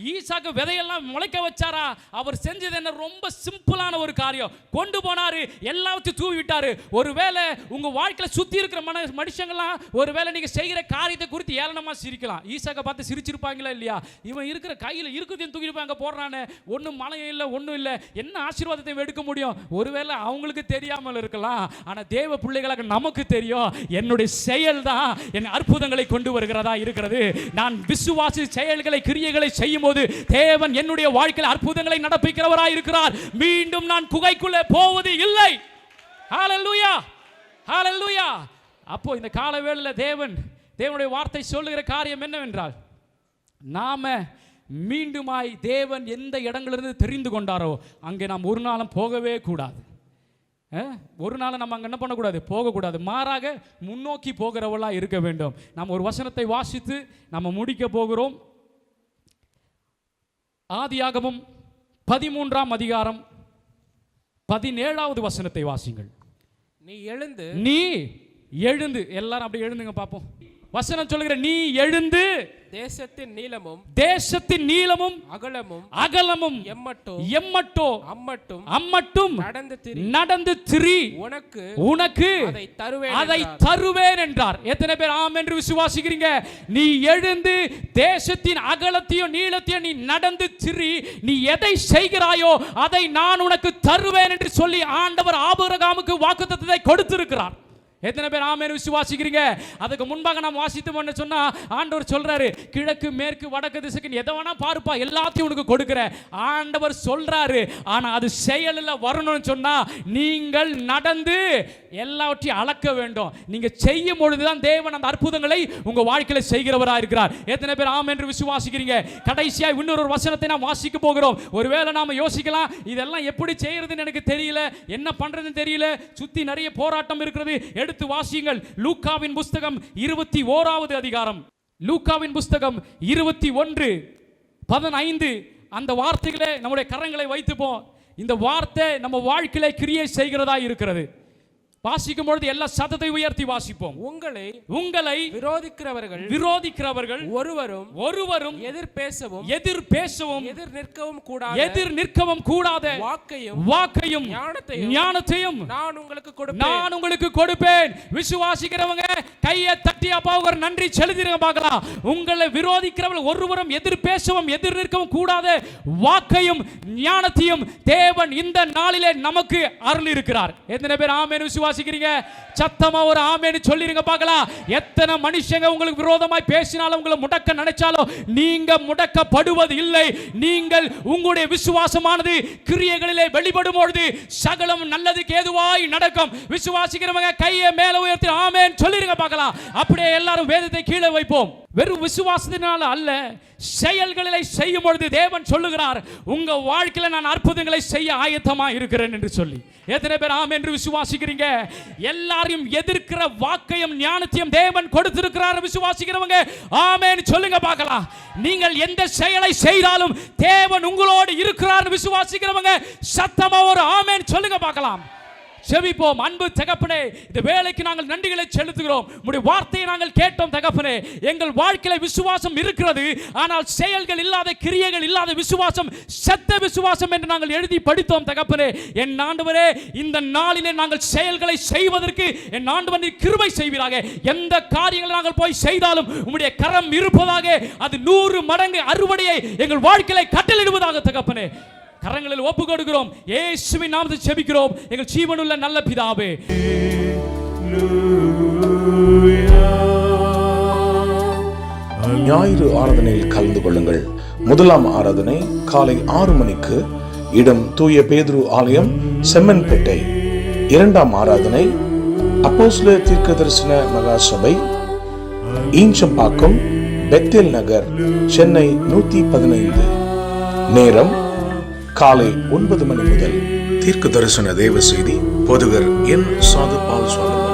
ஈசாக்கு விதையெல்லாம் முளைக்க வச்சாரா? அவர் செஞ்சது என்ன? ரொம்ப சிம்பிளான ஒரு காரியம். கொண்டு போனாரு, எல்லாத்தையும் தூவி விட்டாரு. ஒருவேளை உங்க வாழ்க்கையில சுத்தி இருக்கிற மனுஷங்களாம் ஒருவேளை நீங்க செய்கிற காரியத்தை குறித்து ஏளனமா சிரிக்கலாம். ஈசாக்கை பார்த்து சிரிச்சிருப்பாங்களா இல்லையா? இவன் இருக்கிற கையில இருக்குதையும் தூக்கிட்டு அங்க போடுறானே, ஒன்றும் மழையும் இல்லை, ஒன்றும் இல்லை, என்ன ஆசீர்வாதத்தை எடுக்க முடியும்? ஒருவேளை அவங்களுக்கு தெரியாமல் இருக்கலாம். ஆனா தேவ பிள்ளைகளுக்கு நமக்கு தெரியும், என்னுடைய செயல் தான் என் அற்புதங்களை கொண்டு வருகிறதா இருக்கிறது. நான் விசுவாசி செயல்களை கிரியைகளை செய்யும் போது தேவன் என்னுடைய வாழ்க்கையில் அற்புதங்களை நடப்பிக்கிறவராய் இருக்கிறார். மீண்டும் நான் குகைக்குள்ளே போவது இல்லை. ஹalleluya, ஹalleluya. அப்போ இந்த காலவேளையில் தேவனுடைய வார்த்தை சொல்லுகிற காரியம் என்னவென்றால், நாம மீண்டுமாய் தேவன் எந்த இடங்களிலிருந்து தெரிந்து கொண்டாரோ அங்கே நாம் ஒரு நாளும் போகவே கூடாது. ஒரு நாள் நம்ம அங்கே என்ன பண்ணக்கூடாது? போகக்கூடாது. மாறாக முன்னோக்கி போகிறவளா இருக்க வேண்டும். நாம் ஒரு வசனத்தை வாசித்து நம்ம முடிக்க போகிறோம். ஆதியாகமம் 13ஆம் அதிகாரம் 17வது வசனத்தை வாசிங்கள். நீ எழுந்து எல்லாரும் அப்படி எழுந்துங்க பார்ப்போம். வசனம் சொல்லுகிற, நீ எழுந்து தேசத்தின் நீளமும் அகலமும் எம்மட்டும் நடந்து திரி, உனக்கு அதை தருவேன் என்றார். எத்தனை பேர் ஆம் என்று விசுவாசிக்கிறீங்க? நீ எழுந்து தேசத்தின் அகலத்தையும் நீளத்தையும் நீ நடந்து திரி, நீ எதை செய்கிறாயோ அதை நான் உனக்கு தருவேன் என்று சொல்லி ஆண்டவர் ஆபிரகாமுக்கு வாக்குத்தத்தத்தை கொடுத்திருக்கிறார். எத்தனை பேர் ஆமென் விசுவாசிக்கிறீங்க? அதுக்கு முன்பாக நாம் வாசித்தோம்னு சொன்னா ஆண்டவர் சொல்றாரு, கிழக்கு மேற்கு வடக்கு திசைக்கு எதை வேணா பாருப்பா, எல்லாத்தையும் உனக்கு கொடுக்கிறேன் ஆண்டவர் சொல்றாரு. ஆனா அது செயலில் வரணும்னு சொன்னா நீங்கள் நடந்து எல்லாவற்றையும் அளக்க வேண்டும். நீங்க செய்யும் பொழுதுதான் தேவன் அந்த அற்புதங்களை உங்க வாழ்க்கையில செய்கிறவராக இருக்கிறார். எத்தனை பேர் ஆமென் என்று விசுவாசிக்கிறீங்க? கடைசியா இன்னொரு வசனத்தை நாம் வாசிக்க போகிறோம். ஒருவேளை நாம யோசிக்கலாம், இதெல்லாம் எப்படி செய்யறதுன்னு எனக்கு தெரியல, என்ன பண்றதுன்னு தெரியல, சுத்தி நிறைய போராட்டம் இருக்கிறது. எடுத்து வாசியுங்கள். லூக்காவின் புஸ்தகம் 21வது அதிகாரம், லூக்காவின் புஸ்தகம் 21:15. அந்த வார்த்தைகளே நம்முடைய கரங்களை வைத்துப்போம். இந்த வார்த்தை நம்ம வாழ்க்கையில கிரியை செய்கிறதா இருக்கிறது. வாசிக்கும் பொழுது எல்லா சத்தத்தை உயர்த்தி வாசிப்போம். உங்களை விரோதிக்கிறவர்கள் ஒருவரும் எதிர் பேசவும் எதிர் நிற்கவும் கூடாத வாக்கையும் ஞானத்தையும் நான் உங்களுக்கு கொடுப்பேன். விசுவாசிக்கிறவங்க கையை தட்டி அப்பாவுக்கு ஒரு நன்றி செலுத்திடுங்க பார்க்கலாம். உங்களை விரோதிக்கிறவர்கள் ஒருவரும் எதிர் பேசவும் எதிர் நிற்கவும் கூடாத வாக்கையும் ஞானத்தையும் தேவன் இந்த நாளிலே நமக்கு அருள் இருக்கிறார். எத்தனை பேர் ஆமென் விசுவாசிக்கிறீங்க? சத்தமா ஒரு ஆமென் சொல்லிருங்க பார்க்கலாம். எத்தனை மனுஷங்க உங்களுக்கு விரோதமாய் பேசினாலும் உங்களை முடக்க நினைச்சாலும் நீங்க முடக்கப்படுவது இல்லை. நீங்கள் உங்களுடைய விசுவாசமானது கிரியைகளிலே வெளிப்படும் பொழுது சகலம் நல்லதுக்கு ஏதுவாய் நடக்கும். விசுவாசிக்கிறவங்க கையை மேல உயர்த்தி ஆமென் சொல்லிருங்க பார்க்கலாம். அப்படியே எல்லாரும் வேதத்தை கீழே வைப்போம். வெறும் விசுவாசத்தினால அல்ல, செயல்களை செய்யும் பொழுது தேவன் சொல்லுகிறார், உங்க வாழ்க்கையில நான் அற்புதங்களை செய்ய ஆயத்தமா இருக்கிறேன் என்று சொல்லி. எத்தனை பேர் ஆமென் என்று விசுவாசிக்கிறீங்க? எல்லாரையும் எதிர்க்கிற வாக்கையும் ஞானத்தையும் தேவன் கொடுத்திருக்கிறார். விசுவாசிக்கிறவங்க ஆமென் சொல்லுங்க பார்க்கலாம். நீங்கள் எந்த செயலை செய்தாலும் தேவன் உங்களோடு இருக்கிறார். விசுவாசிக்கிறவங்க சத்தமா ஒரு ஆமென் சொல்லுங்க பார்க்கலாம். செபிப்போம். அன்பு தகப்பனே, இந்த வேளைக்கு நாங்கள் நன்றிகளை செலுத்துகிறோம். உம்முடைய வார்த்தையை நாங்கள் கேட்டோம் தகப்பனே. எங்கள் வாழ்க்கையில விசுவாசம் இருக்கிறது, ஆனால் செயல்கள் இல்லாத, கிரியைகள் இல்லாத விசுவாசம் செத்த விசுவாசம் என்று நாங்கள் எழுதி படித்தோம் தகப்பனே. என் ஆண்டவரே, இந்த நாளிலே நாங்கள் செயல்களை செய்வதற்கு என் ஆண்டவரே கிருபை செய்வீராக. எந்த காரியங்களை நாங்கள் போய் செய்தாலும் உம்முடைய கரம் இருப்பதாக, அது 100 மடங்கு அறுவடையை எங்கள் வாழ்க்கையில கட்டளையிடுவதாக தகப்பனே. கரங்களில் ஒப்பு கொடுக்கிறோம். இயேசுவின் நாமத்தில் ஜெபிக்கிறோம் எங்கள் ஜீவனுள்ள நல்ல பிதாவே. ஞாயிறு ஆராதனையில் கலந்து கொள்ளுங்கள். முதலாம் ஆராதனை காலை 6 மணிக்கு, இடம் தூய பேதுரு ஆலயம், செம்மன்பேட்டை. இரண்டாம் ஆராதனை அப்போஸ்தலர் தீர்க்கதரிசன மகா சபை, ஈஞ்சம்பாக்கம், பெத்தேல் நகர், சென்னை 115. நேரம் காலை 9 மணி முதல். தீர்க்க தரிசன தேவ செய்தி போதகர் என் சாது பால் சுவாமி.